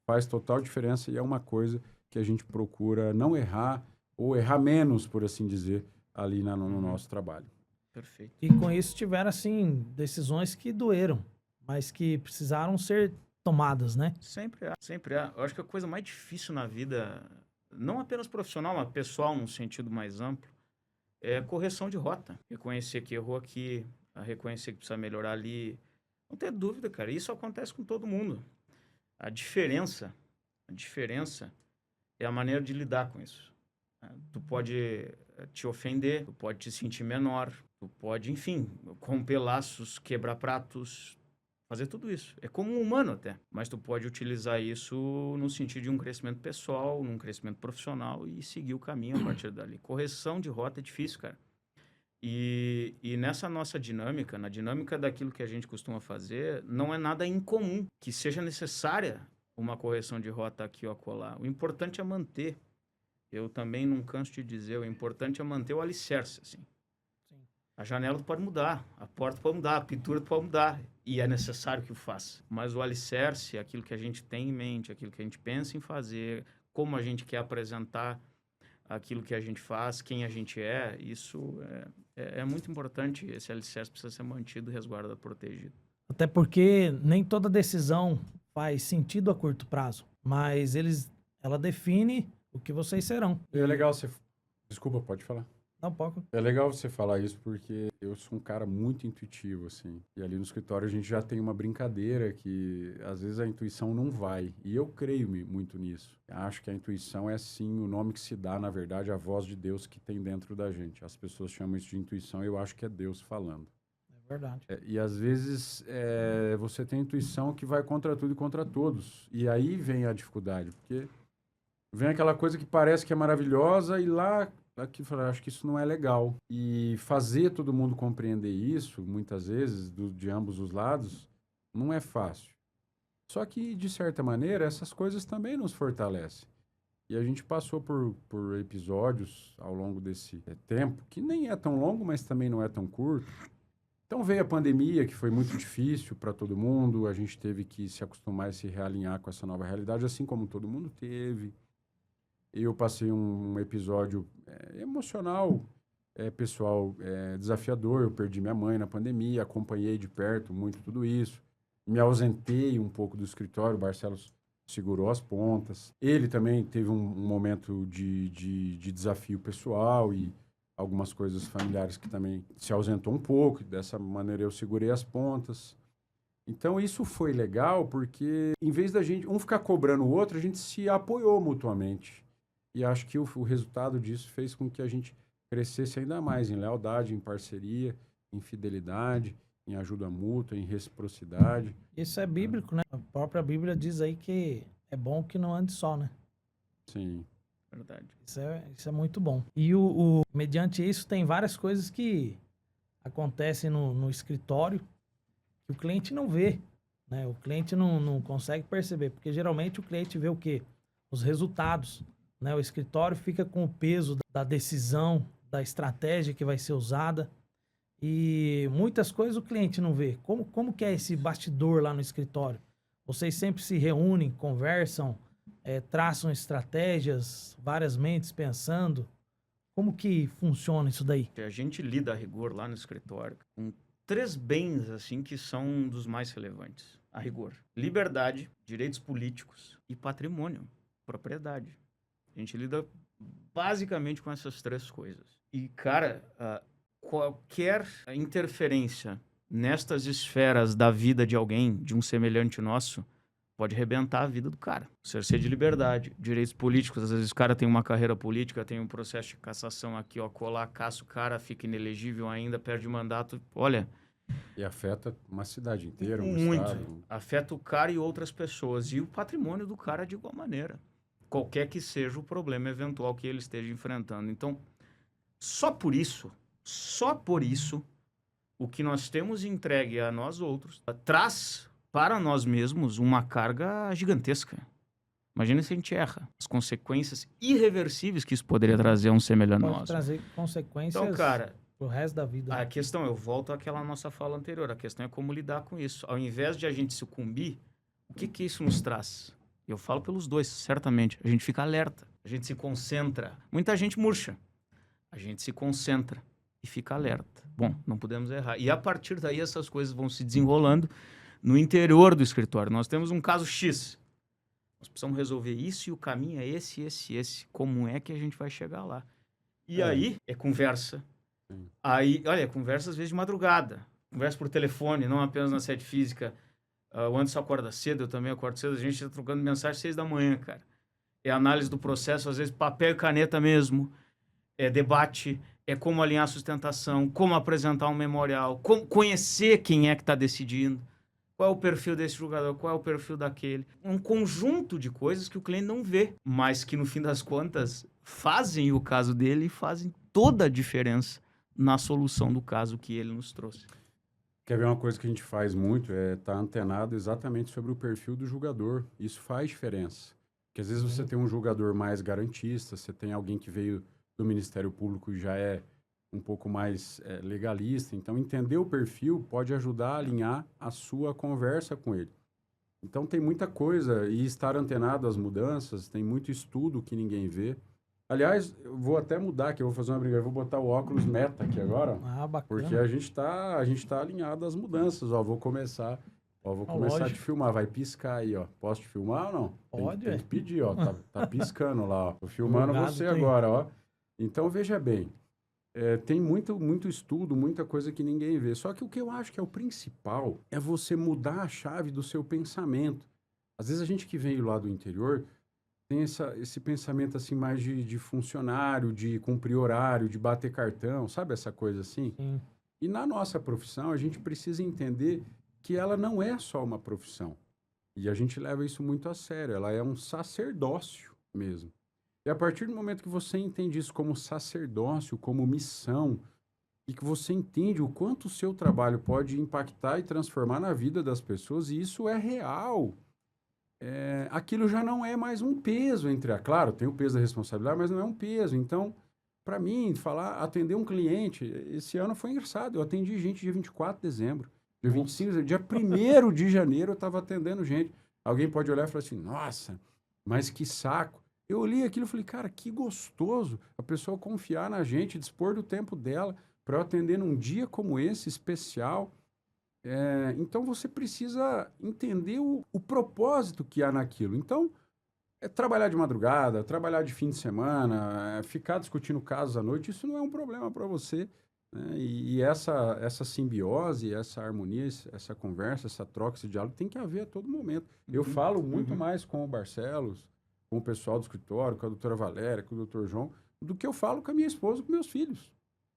faz total diferença e é uma coisa que a gente procura não errar ou errar menos, por assim dizer, ali no nosso trabalho. Perfeito. E com isso tiveram, assim, decisões que doeram, mas que precisaram ser tomadas, né? Sempre há. Eu acho que a coisa mais difícil na vida, não apenas profissional, mas pessoal, num sentido mais amplo, é correção de rota. Reconhecer que errou aqui, reconhecer que precisa melhorar ali. Não ter dúvida, cara. Isso acontece com todo mundo. A diferença é a maneira de lidar com isso. Tu pode te ofender, tu pode te sentir menor, tu pode, enfim, romper laços, quebrar pratos, fazer tudo isso. É como um humano até. Mas tu pode utilizar isso no sentido de um crescimento pessoal, num crescimento profissional e seguir o caminho a partir dali. Correção de rota é difícil, cara. E nessa nossa dinâmica, na dinâmica daquilo que a gente costuma fazer, não é nada incomum que seja necessária uma correção de rota aqui ou acolá. O importante é manter. Eu também não canso de dizer, o importante é manter o alicerce, assim. Sim. A janela tu pode mudar, a porta pode mudar, a pintura tu pode mudar, e é necessário que o faça. Mas o alicerce, aquilo que a gente tem em mente, aquilo que a gente pensa em fazer, como a gente quer apresentar aquilo que a gente faz, quem a gente é, isso é muito importante. Esse alicerce precisa ser mantido, resguardado, protegido. Até porque nem toda decisão faz sentido a curto prazo, mas ela define o que vocês serão. É legal você... Desculpa, pode falar. Não, pode. É legal você falar isso porque eu sou um cara muito intuitivo, assim. E ali no escritório a gente já tem uma brincadeira que às vezes a intuição não vai. E eu creio muito nisso. Acho que a intuição é sim o nome que se dá, na verdade, a voz de Deus que tem dentro da gente. As pessoas chamam isso de intuição, eu acho que é Deus falando. É verdade. E às vezes você tem intuição que vai contra tudo e contra todos. E aí vem a dificuldade, porque vem aquela coisa que parece que é maravilhosa e lá aqui fala, acho que isso não é legal. E fazer todo mundo compreender isso, muitas vezes, de ambos os lados, não é fácil. Só que, de certa maneira, essas coisas também nos fortalecem. E a gente passou por episódios ao longo desse tempo, que nem é tão longo, mas também não é tão curto. Então veio a pandemia, que foi muito difícil para todo mundo, a gente teve que se acostumar e se realinhar com essa nova realidade, assim como todo mundo teve. Eu passei um episódio emocional, pessoal, desafiador. Eu perdi minha mãe na pandemia, acompanhei de perto muito tudo isso. Me ausentei um pouco do escritório, o Barcelos segurou as pontas. Ele também teve um momento de desafio pessoal e algumas coisas familiares que também se ausentou um pouco. Dessa maneira eu segurei as pontas. Então isso foi legal porque, em vez da gente um ficar cobrando o outro, a gente se apoiou mutuamente. E acho que o resultado disso fez com que a gente crescesse ainda mais em lealdade, em parceria, em fidelidade, em ajuda mútua, em reciprocidade. Isso é bíblico, né? A própria Bíblia diz aí que é bom que não ande só, né? Sim. Verdade. Isso é muito bom. E mediante isso, tem várias coisas que acontecem no escritório que o cliente não vê, né? O cliente não consegue perceber, porque geralmente o cliente vê o quê? Os resultados, né? O escritório fica com o peso da decisão, da estratégia que vai ser usada. E muitas coisas o cliente não vê. Como que é esse bastidor lá no escritório? Vocês sempre se reúnem, conversam, traçam estratégias, várias mentes pensando. Como que funciona isso daí? A gente lida a rigor lá no escritório com 3 bens assim que são dos mais relevantes. A rigor: liberdade, direitos políticos e patrimônio, propriedade. A gente lida basicamente com essas 3 coisas. E, cara, qualquer interferência nestas esferas da vida de alguém, de um semelhante nosso, pode arrebentar a vida do cara. Cerceio de liberdade, direitos políticos. Às vezes o cara tem uma carreira política, tem um processo de cassação aqui, ó, colar, caça o cara, fica inelegível ainda, perde mandato. Olha... E afeta uma cidade inteira, um muito. estado. Afeta o cara e outras pessoas. E o patrimônio do cara de igual maneira. Qualquer que seja o problema eventual que ele esteja enfrentando. Então, só por isso, o que nós temos entregue a nós outros traz para nós mesmos uma carga gigantesca. Imagina se a gente erra. As consequências irreversíveis que isso poderia trazer a um semelhante Pode nosso. trazer consequências Então, cara, pro resto da vida. a questão, eu volto àquela nossa fala anterior, a questão é como lidar com isso. Ao invés de a gente sucumbir, o que isso nos traz? Eu falo pelos dois, certamente. A gente fica alerta, a gente se concentra. Muita gente murcha. A gente se concentra e fica alerta. Bom, não podemos errar. E a partir daí essas coisas vão se desenrolando no interior do escritório. Nós temos um caso X. Nós precisamos resolver isso e o caminho é esse. Como é que a gente vai chegar lá? E aí é conversa. Aí, olha, conversa às vezes de madrugada. Conversa por telefone, não apenas na sede física. O Anderson acorda cedo, eu também acordo cedo. A gente está trocando mensagem às 6 da manhã, cara. É análise do processo, às vezes papel e caneta mesmo. É debate, é como alinhar a sustentação, como apresentar um memorial, como conhecer quem é que está decidindo. Qual é o perfil desse jogador, qual é o perfil daquele. Um conjunto de coisas que o cliente não vê, mas que no fim das contas fazem o caso dele e fazem toda a diferença na solução do caso que ele nos trouxe. Quer ver uma coisa que a gente faz muito? É estar antenado exatamente sobre o perfil do jogador. Isso faz diferença. Porque às vezes você tem um jogador mais garantista, você tem alguém que veio do Ministério Público e já é um pouco mais legalista. Então, entender o perfil pode ajudar a alinhar a sua conversa com ele. Então, tem muita coisa. E estar antenado às mudanças, tem muito estudo que ninguém vê. Aliás, eu vou até mudar aqui, eu vou fazer uma brincadeira, eu vou botar o óculos meta aqui agora, bacana. Porque a gente tá alinhado às mudanças, ó, vou começar a te filmar, vai piscar aí, ó, posso te filmar ou não? Pode, tem que pedir, ó, tá piscando lá, ó, tô filmando você agora, ó, então veja bem, Tem muito estudo, muita coisa que ninguém vê. Só que o que eu acho que é o principal é você mudar a chave do seu pensamento. Às vezes a gente que vem lá do interior tem esse pensamento assim mais de funcionário, de cumprir horário, de bater cartão, sabe essa coisa assim? Sim. E na nossa profissão a gente precisa entender que ela não é só uma profissão. E a gente leva isso muito a sério. Ela é um sacerdócio mesmo. E a partir do momento que você entende isso como sacerdócio, como missão, e que você entende o quanto o seu trabalho pode impactar e transformar na vida das pessoas, e isso é real, aquilo já não é mais um peso claro, tem o peso da responsabilidade, mas não é um peso. Então, para mim, atender um cliente, esse ano foi engraçado. Eu atendi gente dia 24 de dezembro, dia 25, dia 1º de janeiro eu estava atendendo gente. Alguém pode olhar e falar assim, nossa, mas que saco. Eu olhei aquilo e falei, cara, que gostoso a pessoa confiar na gente, dispor do tempo dela para eu atender num dia como esse, especial. Então, você precisa entender o propósito que há naquilo. Então, trabalhar de madrugada, trabalhar de fim de semana, ficar discutindo casos à noite, isso não é um problema para você. Né? E essa simbiose, essa harmonia, essa conversa, essa troca, esse diálogo tem que haver a todo momento. Eu falo muito mais com o Barcelos, com o pessoal do escritório, com a doutora Valéria, com o doutor João, do que eu falo com a minha esposa, com meus filhos.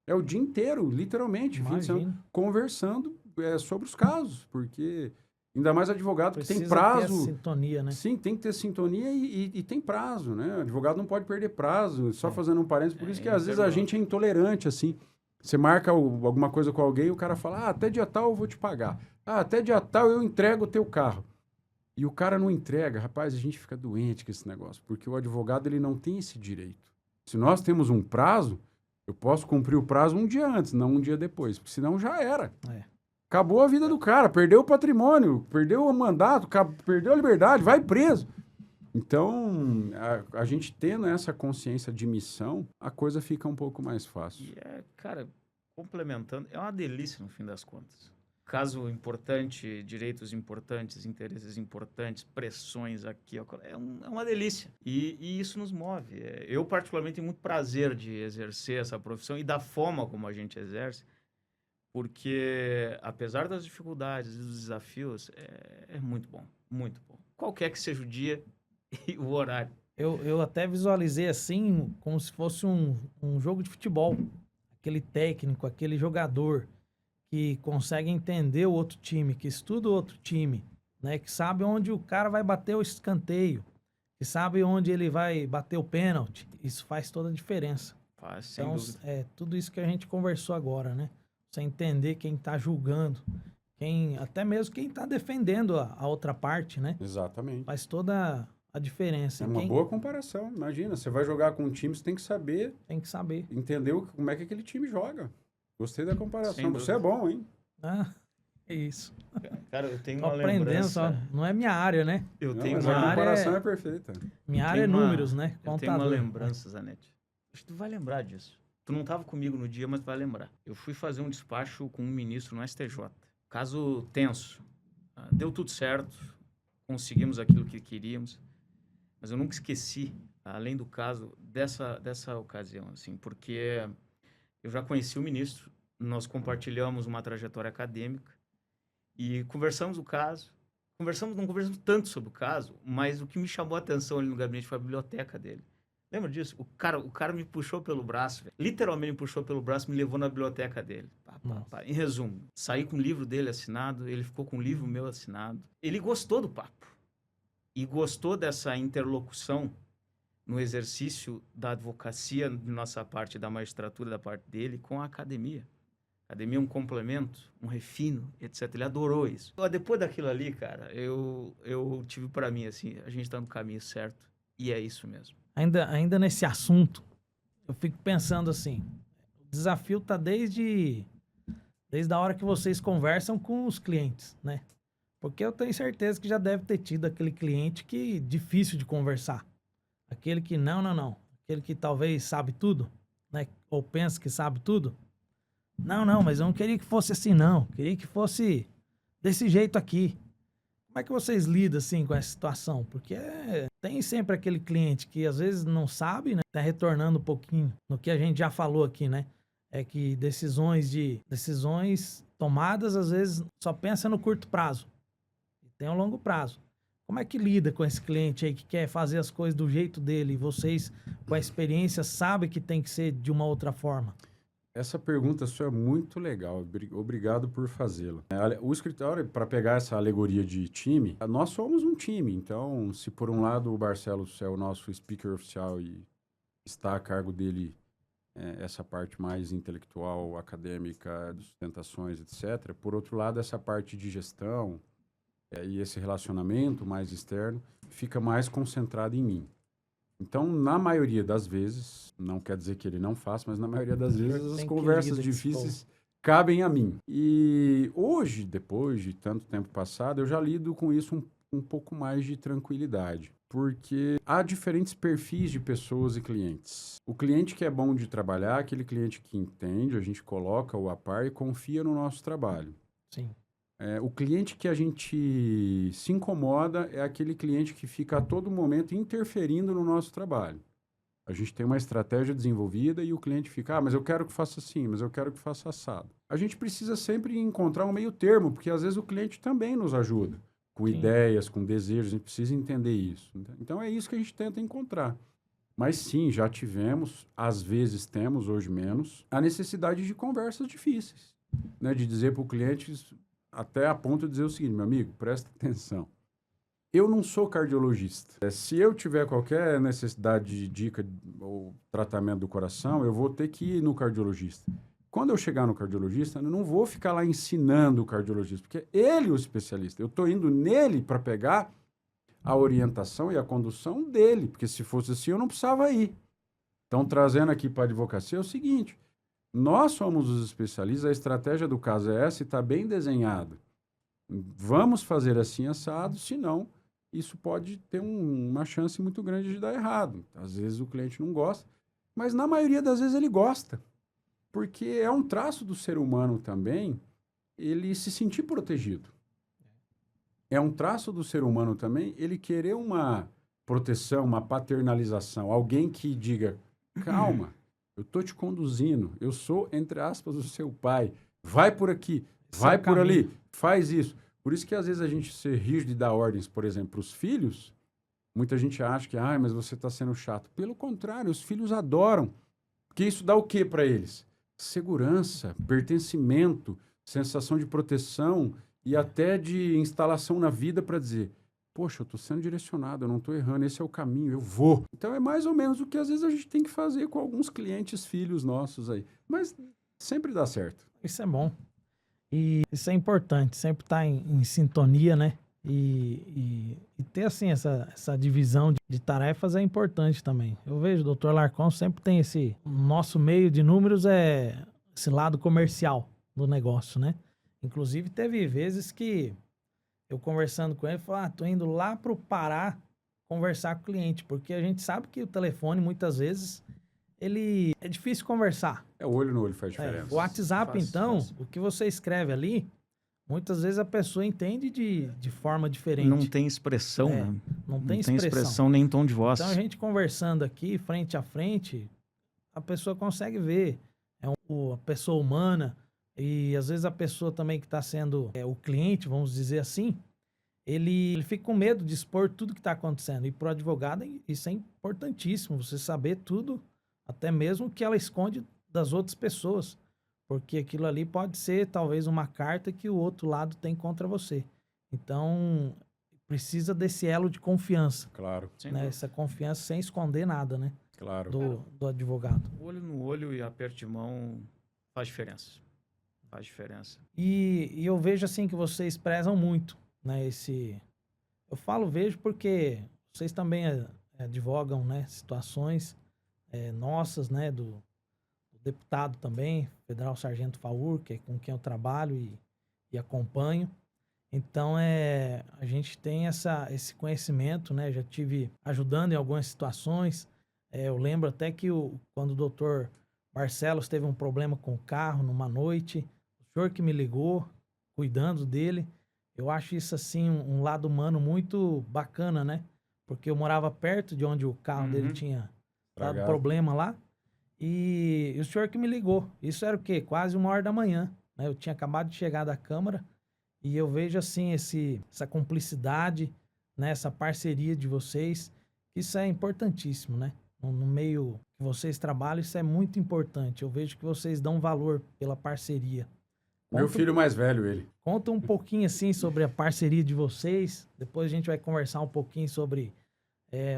É o dia inteiro, literalmente, fim de semana, conversando sobre os casos, porque ainda mais advogado que tem prazo. Ter sintonia, né? Sim, tem que ter sintonia e tem prazo, né? O advogado não pode perder prazo, só fazendo um parênteses, por isso que às vezes a gente é intolerante, assim. Você marca alguma coisa com alguém e o cara fala, até dia tal eu vou te pagar. Até dia tal eu entrego o teu carro. E o cara não entrega, rapaz, a gente fica doente com esse negócio, porque o advogado ele não tem esse direito. Se nós temos um prazo, eu posso cumprir o prazo um dia antes, não um dia depois, porque senão já era. Acabou a vida do cara, perdeu o patrimônio, perdeu o mandato, perdeu a liberdade, vai preso. Então, a gente tendo essa consciência de missão, a coisa fica um pouco mais fácil. E cara, complementando, é uma delícia no fim das contas. Caso importante, direitos importantes, interesses importantes, pressões aqui, é uma delícia. E isso nos move. Eu, particularmente, tenho muito prazer de exercer essa profissão e da forma como a gente exerce, porque, apesar das dificuldades e dos desafios, é muito bom, muito bom. Qualquer que seja o dia e o horário. Eu até visualizei assim, como se fosse um jogo de futebol. Aquele técnico, aquele jogador que consegue entender o outro time, que estuda o outro time, né? Que sabe onde o cara vai bater o escanteio, que sabe onde ele vai bater o pênalti. Isso faz toda a diferença. Faz, sem então, dúvida. Tudo isso que a gente conversou agora, né? Você entender quem tá julgando, até mesmo quem tá defendendo a outra parte, né? Exatamente. Faz toda a diferença. É uma boa comparação. Imagina, você vai jogar com um time, você tem que saber. Tem que saber. Entender como é que aquele time joga. Gostei da comparação. Você é bom, hein? É isso. Cara, eu tenho Tô uma aprendendo lembrança. só. Não é minha área, né? A comparação é perfeita. Minha área é números, né? Eu tenho uma lembrança, Zanetti. Acho que tu vai lembrar disso. Tu não estava comigo no dia, mas tu vai lembrar. Eu fui fazer um despacho com um ministro no STJ. Caso tenso. Deu tudo certo. Conseguimos aquilo que queríamos. Mas eu nunca esqueci, além do caso, dessa ocasião, assim, porque eu já conheci o ministro, nós compartilhamos uma trajetória acadêmica e conversamos o caso. Não conversamos tanto sobre o caso, mas o que me chamou a atenção ali no gabinete foi a biblioteca dele. Lembra disso? O cara me puxou pelo braço, véio. Literalmente me puxou pelo braço e me levou na biblioteca dele. Em resumo, saí com o livro dele assinado, ele ficou com o livro meu assinado. Ele gostou do papo e gostou dessa interlocução no exercício da advocacia de nossa parte, da magistratura da parte dele, com a academia. A academia é um complemento, um refino, etc. Ele adorou isso. Depois daquilo ali, cara, eu tive para mim, assim, a gente tá no caminho certo e é isso mesmo. Ainda nesse assunto, eu fico pensando assim, o desafio tá desde a hora que vocês conversam com os clientes, né? Porque eu tenho certeza que já deve ter tido aquele cliente que difícil de conversar. Aquele que não. Aquele que talvez sabe tudo, né? Ou pensa que sabe tudo. Não, mas eu não queria que fosse assim, não. Queria que fosse desse jeito aqui. Como é que vocês lidam, assim, com essa situação? Porque tem sempre aquele cliente que às vezes não sabe, né? Tá retornando um pouquinho no que a gente já falou aqui, né? é que decisões tomadas, às vezes, só pensa no curto prazo. Tem um longo prazo. Como é que lida com esse cliente aí que quer fazer as coisas do jeito dele e vocês, com a experiência, sabem que tem que ser de uma outra forma? Essa pergunta sua é muito legal. Obrigado por fazê-la. O escritório, para pegar essa alegoria de time, nós somos um time. Então, se por um lado o Barcelos é o nosso speaker oficial e está a cargo dele essa parte mais intelectual, acadêmica, de sustentações, etc. Por outro lado, essa parte de gestão e esse relacionamento mais externo fica mais concentrado em mim. Então, na maioria das vezes, não quer dizer que ele não faça, mas na maioria das vezes as conversas difíceis cabem a mim. E hoje, depois de tanto tempo passado, eu já lido com isso um pouco mais de tranquilidade. Porque há diferentes perfis de pessoas e clientes. O cliente que é bom de trabalhar, aquele cliente que entende, a gente coloca-o a par e confia no nosso trabalho. Sim. O cliente que a gente se incomoda é aquele cliente que fica a todo momento interferindo no nosso trabalho. A gente tem uma estratégia desenvolvida e o cliente fica, mas eu quero que faça assim, mas eu quero que faça assado. A gente precisa sempre encontrar um meio termo, porque às vezes o cliente também nos ajuda, com ideias, com desejos, a gente precisa entender isso. Então é isso que a gente tenta encontrar. Mas sim, já tivemos, às vezes temos, hoje menos, a necessidade de conversas difíceis, né? De dizer para o cliente, até a ponto de dizer o seguinte, meu amigo, presta atenção. Eu não sou cardiologista. Se eu tiver qualquer necessidade de dica ou tratamento do coração, eu vou ter que ir no cardiologista. Quando eu chegar no cardiologista, eu não vou ficar lá ensinando o cardiologista, porque ele é o especialista. Eu estou indo nele para pegar a orientação e a condução dele, porque se fosse assim, eu não precisava ir. Então, trazendo aqui para a advocacia é o seguinte, nós somos os especialistas, a estratégia do caso é essa e está bem desenhada. Vamos fazer assim assado, senão isso pode ter uma chance muito grande de dar errado. Às vezes o cliente não gosta, mas na maioria das vezes ele gosta. Porque é um traço do ser humano também ele se sentir protegido. É um traço do ser humano também ele querer uma proteção, uma paternalização. Alguém que diga, calma, eu estou te conduzindo, eu sou, entre aspas, o seu pai. Vai por aqui, vai por ali, faz isso. Por isso que às vezes a gente ser rígido e dar ordens, por exemplo, para os filhos, muita gente acha que, mas você está sendo chato. Pelo contrário, os filhos adoram. Porque isso dá o quê para eles? Segurança, pertencimento, sensação de proteção e até de instalação na vida para dizer, poxa, eu estou sendo direcionado, eu não estou errando, esse é o caminho, eu vou. Então é mais ou menos o que às vezes a gente tem que fazer com alguns clientes, filhos nossos aí. Mas sempre dá certo. Isso é bom. E isso é importante, sempre estar em sintonia, né? E ter, assim, essa divisão de tarefas é importante também. Eu vejo o Dr. Larcon sempre tem esse... Nosso meio de números é esse lado comercial do negócio, né? Inclusive, teve vezes que eu conversando com ele, falei, tô indo lá pro Pará conversar com o cliente, porque a gente sabe que o telefone, muitas vezes, ele é difícil conversar. O olho no olho faz diferença. O WhatsApp, o que você escreve ali, muitas vezes a pessoa entende de forma diferente. Não tem expressão, né? Não tem expressão nem tom de voz. Então, a gente conversando aqui, frente a frente, a pessoa consegue ver. A pessoa humana, e às vezes a pessoa também que está sendo o cliente, vamos dizer assim, ele fica com medo de expor tudo que está acontecendo. E para o advogado, isso é importantíssimo, você saber tudo, até mesmo o que ela esconde das outras pessoas. Porque aquilo ali pode ser, talvez, uma carta que o outro lado tem contra você. Então, precisa desse elo de confiança. Claro. Né? Essa confiança sem esconder nada, né? Claro. Do advogado. Olho no olho e aperto de mão faz diferença. Faz diferença. E eu vejo, assim, que vocês prezam muito, né? Eu falo vejo porque vocês também advogam, né? Situações nossas, né? Do deputado também, Federal Sargento Faur, que é com quem eu trabalho e acompanho. Então, a gente tem esse conhecimento, né? Já tive ajudando em algumas situações. Eu lembro até que quando o doutor Barcelos teve um problema com o carro numa noite, o senhor que me ligou, cuidando dele. Eu acho isso, assim, um lado humano muito bacana, né? Porque eu morava perto de onde o carro dele tinha dado problema lá. E o senhor que me ligou. Isso era o quê? Quase 1 hora da manhã, né? Eu tinha acabado de chegar da Câmara e eu vejo, assim, essa cumplicidade, né? Essa parceria de vocês. Isso é importantíssimo, né? No meio que vocês trabalham, isso é muito importante. Eu vejo que vocês dão valor pela parceria. Meu filho mais velho, ele. Conta um pouquinho, assim, sobre a parceria de vocês. Depois a gente vai conversar um pouquinho sobre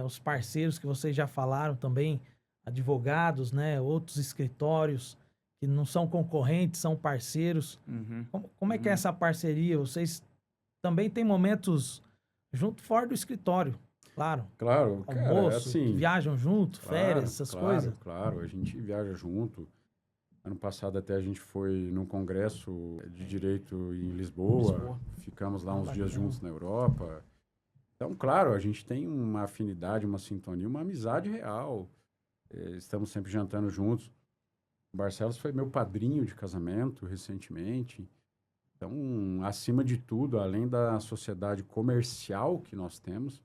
os parceiros que vocês já falaram também, advogados, né? Outros escritórios que não são concorrentes, são parceiros. Uhum. Como é que é essa parceria? Vocês também têm momentos junto fora do escritório, claro. Claro, cara, é Almoço, assim. viajam junto, Claro, férias, essas coisas. Claro, a gente viaja junto. Ano passado até a gente foi num congresso de direito em Lisboa. Ficamos lá uns dias juntos na Europa. Então, claro, a gente tem uma afinidade, uma sintonia, uma amizade real. Estamos sempre jantando juntos. O Barcelos foi meu padrinho de casamento recentemente. Então, acima de tudo, além da sociedade comercial que nós temos,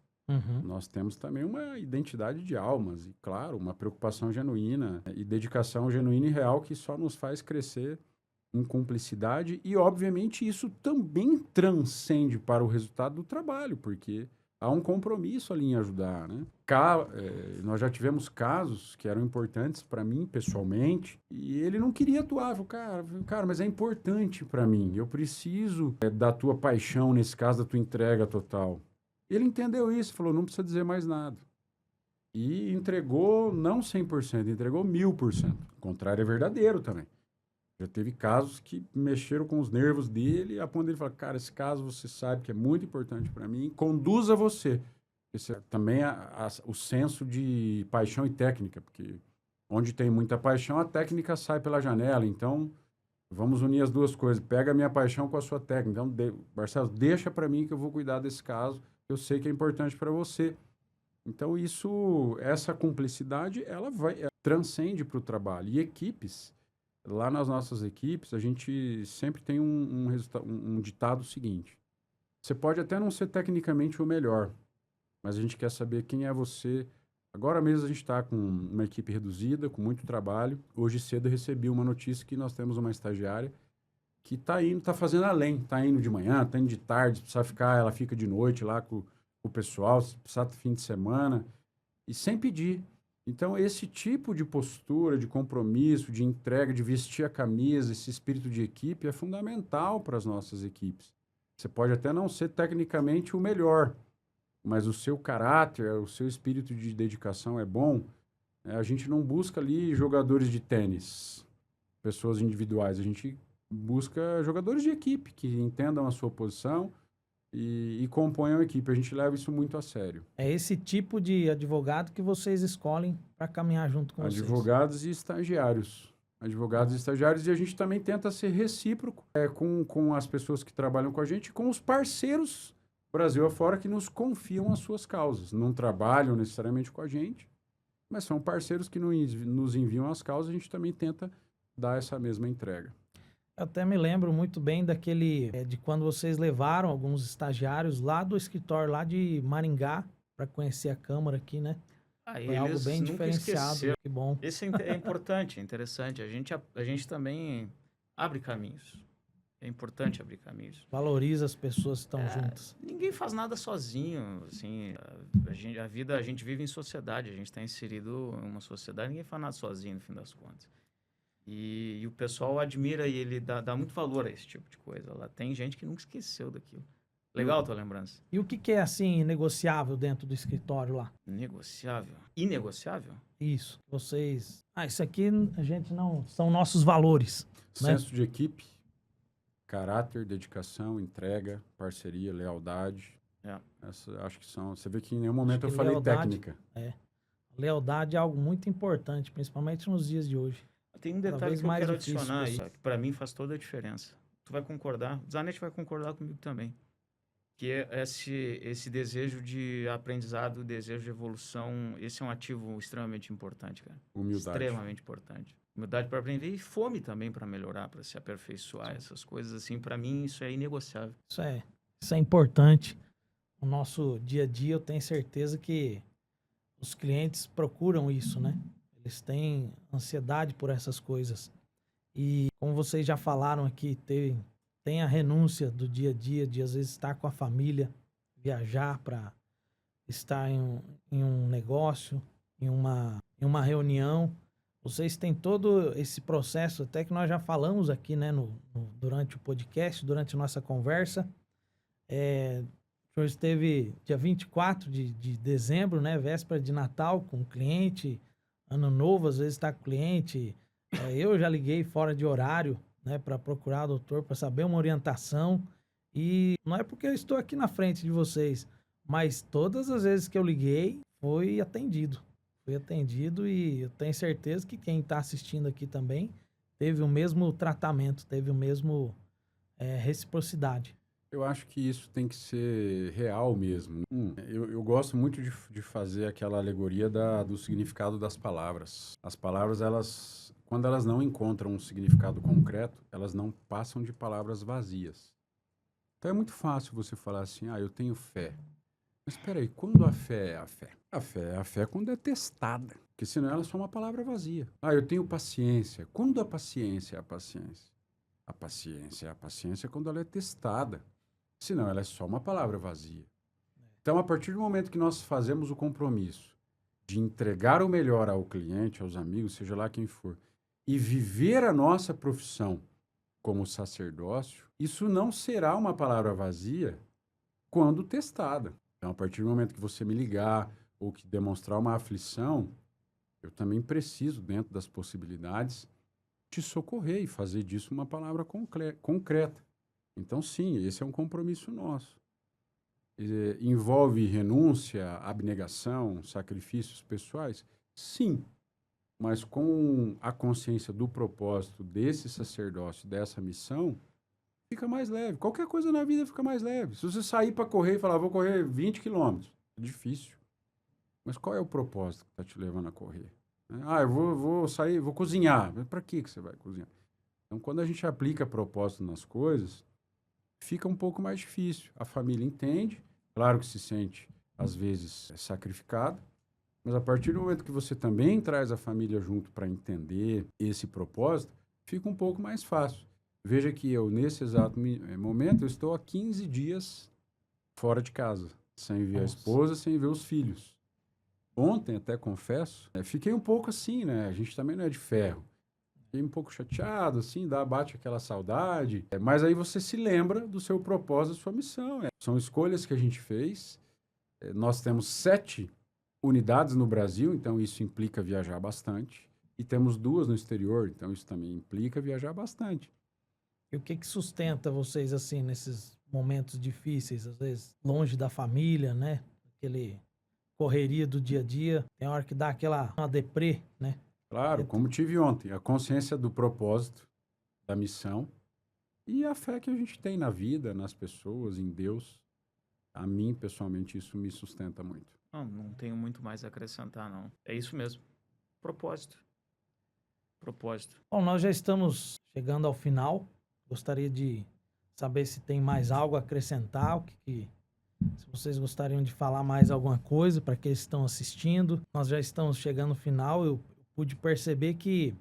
nós temos também uma identidade de almas e, claro, uma preocupação genuína e dedicação genuína e real que só nos faz crescer em cumplicidade e, obviamente, isso também transcende para o resultado do trabalho, porque há um compromisso ali em ajudar, né? Nós já tivemos casos que eram importantes para mim, pessoalmente, e ele não queria atuar. Falei, cara, mas é importante para mim. Eu preciso da tua paixão, nesse caso, da tua entrega total. Ele entendeu isso, falou, não precisa dizer mais nada. E entregou, não 100%, entregou 1000%. O contrário é verdadeiro também. Já teve casos que mexeram com os nervos dele, a ponto dele falar, cara, esse caso você sabe que é muito importante para mim, conduza você. Esse também o senso de paixão e técnica, porque onde tem muita paixão, a técnica sai pela janela. Então, vamos unir as duas coisas. Pega a minha paixão com a sua técnica. Então, Barcelos, deixa para mim que eu vou cuidar desse caso. Eu sei que é importante para você. Então, essa cumplicidade, ela transcende para o trabalho. E equipes, lá nas nossas equipes, a gente sempre tem um ditado seguinte. Você pode até não ser tecnicamente o melhor, mas a gente quer saber quem é você. Agora mesmo a gente está com uma equipe reduzida, com muito trabalho. Hoje cedo eu recebi uma notícia que nós temos uma estagiária que está fazendo além. Está indo de manhã, está indo de tarde, se precisar ficar, ela fica de noite lá com o pessoal, se precisar fim de semana, e sem pedir. Então, esse tipo de postura, de compromisso, de entrega, de vestir a camisa, esse espírito de equipe é fundamental para as nossas equipes. Você pode até não ser tecnicamente o melhor, mas o seu caráter, o seu espírito de dedicação é bom. A gente não busca ali jogadores de tênis, pessoas individuais. A gente busca jogadores de equipe que entendam a sua posição e componham a equipe. A gente leva isso muito a sério. É esse tipo de advogado que vocês escolhem para caminhar junto com vocês. Advogados e estagiários. Advogados e estagiários, e a gente também tenta ser recíproco com as pessoas que trabalham com a gente, com os parceiros Brasil afora que nos confiam as suas causas. Não trabalham necessariamente com a gente, mas são parceiros que nos enviam as causas, a gente também tenta dar essa mesma entrega. Eu até me lembro muito bem de quando vocês levaram alguns estagiários lá do escritório, lá de Maringá, para conhecer a Câmara aqui, né? Foi algo bem diferenciado, que bom. Isso é importante, é interessante. A gente também abre caminhos. É importante abrir caminhos. Valoriza as pessoas que estão juntas. Ninguém faz nada sozinho, assim, a gente vive em sociedade, a gente está inserido em uma sociedade, ninguém faz nada sozinho, no fim das contas. E o pessoal admira e ele dá muito valor a esse tipo de coisa. Lá tem gente que nunca esqueceu daquilo. Legal a tua lembrança. E o que é, assim, negociável dentro do escritório lá? Negociável? Inegociável? Isso. Vocês... isso aqui a gente não... São nossos valores, né? Senso de equipe, caráter, dedicação, entrega, parceria, lealdade. Acho que são... Você vê que em nenhum momento eu falei técnica. Lealdade é algo muito importante, principalmente nos dias de hoje. Tem um detalhe que eu quero adicionar aí, que para mim faz toda a diferença. Tu vai concordar, o Zanetti vai concordar comigo também, que é esse desejo de aprendizado, desejo de evolução, esse é um ativo extremamente importante, cara. Humildade. Extremamente importante. Humildade para aprender e fome também para melhorar, para se aperfeiçoar. Sim. Essas coisas, assim, para mim, isso é inegociável. Isso é importante. No nosso dia a dia, eu tenho certeza que os clientes procuram isso, né? Eles têm ansiedade por essas coisas. E como vocês já falaram aqui, tem a renúncia do dia a dia, de às vezes estar com a família, viajar para estar em um negócio, em uma reunião. Vocês têm todo esse processo, até que nós já falamos aqui, né, durante o podcast, durante a nossa conversa. O senhor esteve dia 24 de dezembro, né, véspera de Natal, com o cliente, Ano Novo, às vezes está com o cliente. Eu já liguei fora de horário, né, para procurar o doutor, para saber uma orientação. E não é porque eu estou aqui na frente de vocês, mas todas as vezes que eu liguei, fui atendido. Fui atendido e eu tenho certeza que quem está assistindo aqui também teve o mesmo tratamento, teve o mesmo reciprocidade. Eu acho que isso tem que ser real mesmo. Eu gosto muito de fazer aquela alegoria do significado das palavras. As palavras, quando elas não encontram um significado concreto, elas não passam de palavras vazias. Então é muito fácil você falar assim, eu tenho fé. Mas espera aí, quando a fé é a fé? A fé é quando é testada, porque senão ela é só uma palavra vazia. Eu tenho paciência. Quando a paciência é a paciência? A paciência é a paciência quando ela é testada. Senão ela é só uma palavra vazia. Então, a partir do momento que nós fazemos o compromisso de entregar o melhor ao cliente, aos amigos, seja lá quem for, e viver a nossa profissão como sacerdócio, isso não será uma palavra vazia quando testada. Então, a partir do momento que você me ligar ou que demonstrar uma aflição, eu também preciso, dentro das possibilidades, te socorrer e fazer disso uma palavra concreta. Então, sim, esse é um compromisso nosso. Envolve renúncia, abnegação, sacrifícios pessoais? Sim, mas com a consciência do propósito desse sacerdócio, dessa missão, fica mais leve. Qualquer coisa na vida fica mais leve. Se você sair para correr e falar, vou correr 20 quilômetros, é difícil. Mas qual é o propósito que está te levando a correr? Eu vou sair, vou cozinhar. Mas para que você vai cozinhar? Então, quando a gente aplica propósito nas coisas, fica um pouco mais difícil. A família entende, claro que se sente, às vezes, sacrificado, mas a partir do momento que você também traz a família junto para entender esse propósito, fica um pouco mais fácil. Veja que eu, nesse exato momento, eu estou há 15 dias fora de casa, sem ver a esposa, sem ver os filhos. Ontem, até confesso, fiquei um pouco assim, né? A gente também não é de ferro. Fiquei um pouco chateado, assim, bate aquela saudade. Mas aí você se lembra do seu propósito, da sua missão. São escolhas que a gente fez. Nós temos 7 unidades no Brasil, então isso implica viajar bastante. E temos 2 no exterior, então isso também implica viajar bastante. E o que sustenta vocês, assim, nesses momentos difíceis, às vezes longe da família, né? Aquele correria do dia a dia. Tem hora que dá uma deprê, né? Claro, como tive ontem, a consciência do propósito, da missão e a fé que a gente tem na vida, nas pessoas, em Deus. A mim, pessoalmente, isso me sustenta muito. Não tenho muito mais a acrescentar, não. É isso mesmo. Propósito. Bom, nós já estamos chegando ao final. Gostaria de saber se tem mais algo a acrescentar, se vocês gostariam de falar mais alguma coisa para aqueles que estão assistindo. Nós já estamos chegando no final. Eu pude perceber que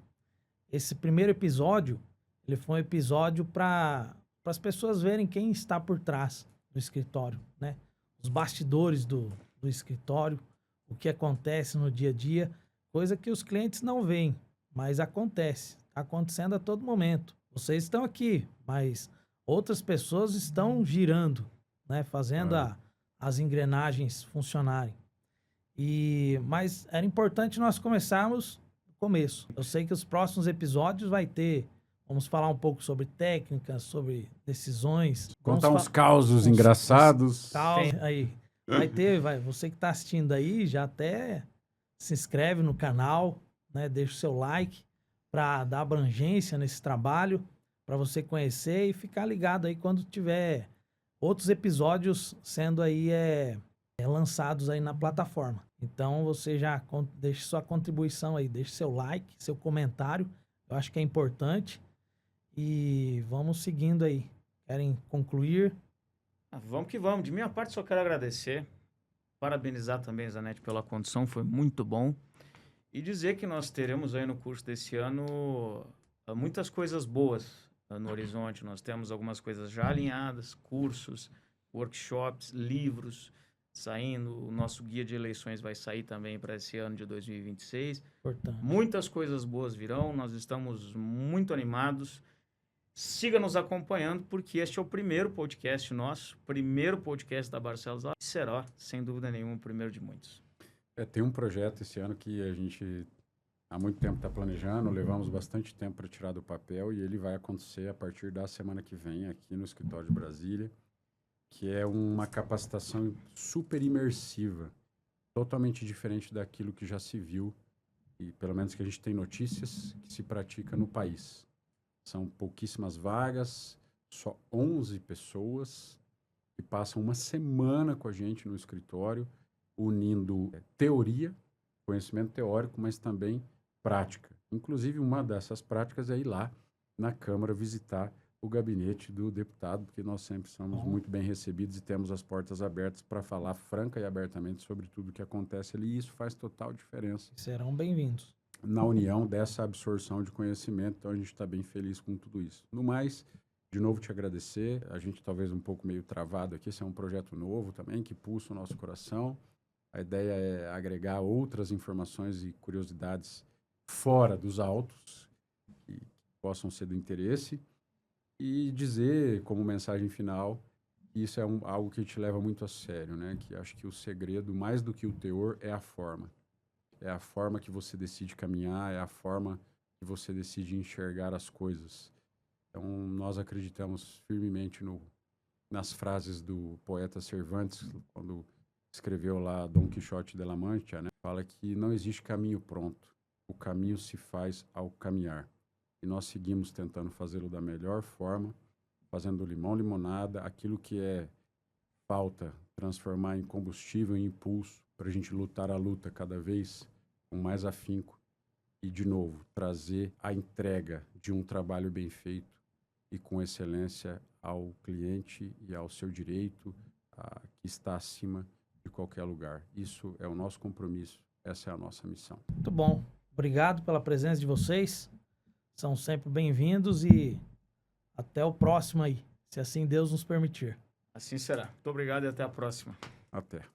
esse primeiro episódio, ele foi um episódio para as pessoas verem quem está por trás do escritório, né? Os bastidores do escritório, o que acontece no dia a dia, coisa que os clientes não veem, mas acontece, está acontecendo a todo momento. Vocês estão aqui, mas outras pessoas estão girando, né? Fazendo as engrenagens funcionarem. Mas era importante nós começarmos do começo. Eu sei que os próximos episódios vamos falar um pouco sobre técnicas, sobre decisões. Contar uns causos engraçados. Aí. Você que está assistindo aí, já até se inscreve no canal, né? Deixa o seu like para dar abrangência nesse trabalho, para você conhecer e ficar ligado aí quando tiver outros episódios sendo aí lançados aí na plataforma. Então você já deixe sua contribuição aí, deixe seu like, seu comentário, eu acho que é importante. E vamos seguindo aí. Querem concluir? Vamos que vamos. De minha parte, só quero agradecer. Parabenizar também, Zanetti, pela condição. Foi muito bom. E dizer que nós teremos aí no curso desse ano muitas coisas boas no horizonte. Nós temos algumas coisas já alinhadas, cursos, workshops, livros saindo. O nosso guia de eleições vai sair também para esse ano de 2026. Importante. Muitas coisas boas virão, nós estamos muito animados. Siga nos acompanhando, porque este é o primeiro podcast nosso, primeiro podcast da Barcelos, e será, sem dúvida nenhuma, o primeiro de muitos. Tem um projeto esse ano que a gente há muito tempo está planejando, levamos bastante tempo para tirar do papel, e ele vai acontecer a partir da semana que vem aqui no escritório de Brasília, que é uma capacitação super imersiva, totalmente diferente daquilo que já se viu, e pelo menos que a gente tem notícias, que se pratica no país. São pouquíssimas vagas, só 11 pessoas que passam uma semana com a gente no escritório, unindo teoria, conhecimento teórico, mas também prática. Inclusive, uma dessas práticas é ir lá na Câmara visitar o gabinete do deputado, porque nós sempre somos muito bem recebidos e temos as portas abertas para falar franca e abertamente sobre tudo o que acontece ali, e isso faz total diferença. Serão bem-vindos. Na união dessa absorção de conhecimento, então a gente está bem feliz com tudo isso. No mais, de novo te agradecer, a gente talvez um pouco meio travado aqui, esse é um projeto novo também, que pulsa o nosso coração. A ideia é agregar outras informações e curiosidades fora dos autos, que possam ser do interesse, e dizer, como mensagem final, que isso é algo que te leva muito a sério, né? Que acho que o segredo, mais do que o teor, é a forma. É a forma que você decide caminhar, é a forma que você decide enxergar as coisas. Então, nós acreditamos firmemente nas frases do poeta Cervantes, quando escreveu lá Dom Quixote de la Mancha, né? Fala que não existe caminho pronto, o caminho se faz ao caminhar. E nós seguimos tentando fazê-lo da melhor forma, fazendo limão, limonada, aquilo que é falta, transformar em combustível, em impulso, para a gente lutar a luta cada vez com mais afinco e, de novo, trazer a entrega de um trabalho bem feito e com excelência ao cliente e ao seu direito, que está acima de qualquer lugar. Isso é o nosso compromisso, essa é a nossa missão. Muito bom. Obrigado pela presença de vocês. São sempre bem-vindos e até o próximo aí, se assim Deus nos permitir. Assim será. Muito obrigado e até a próxima. Até.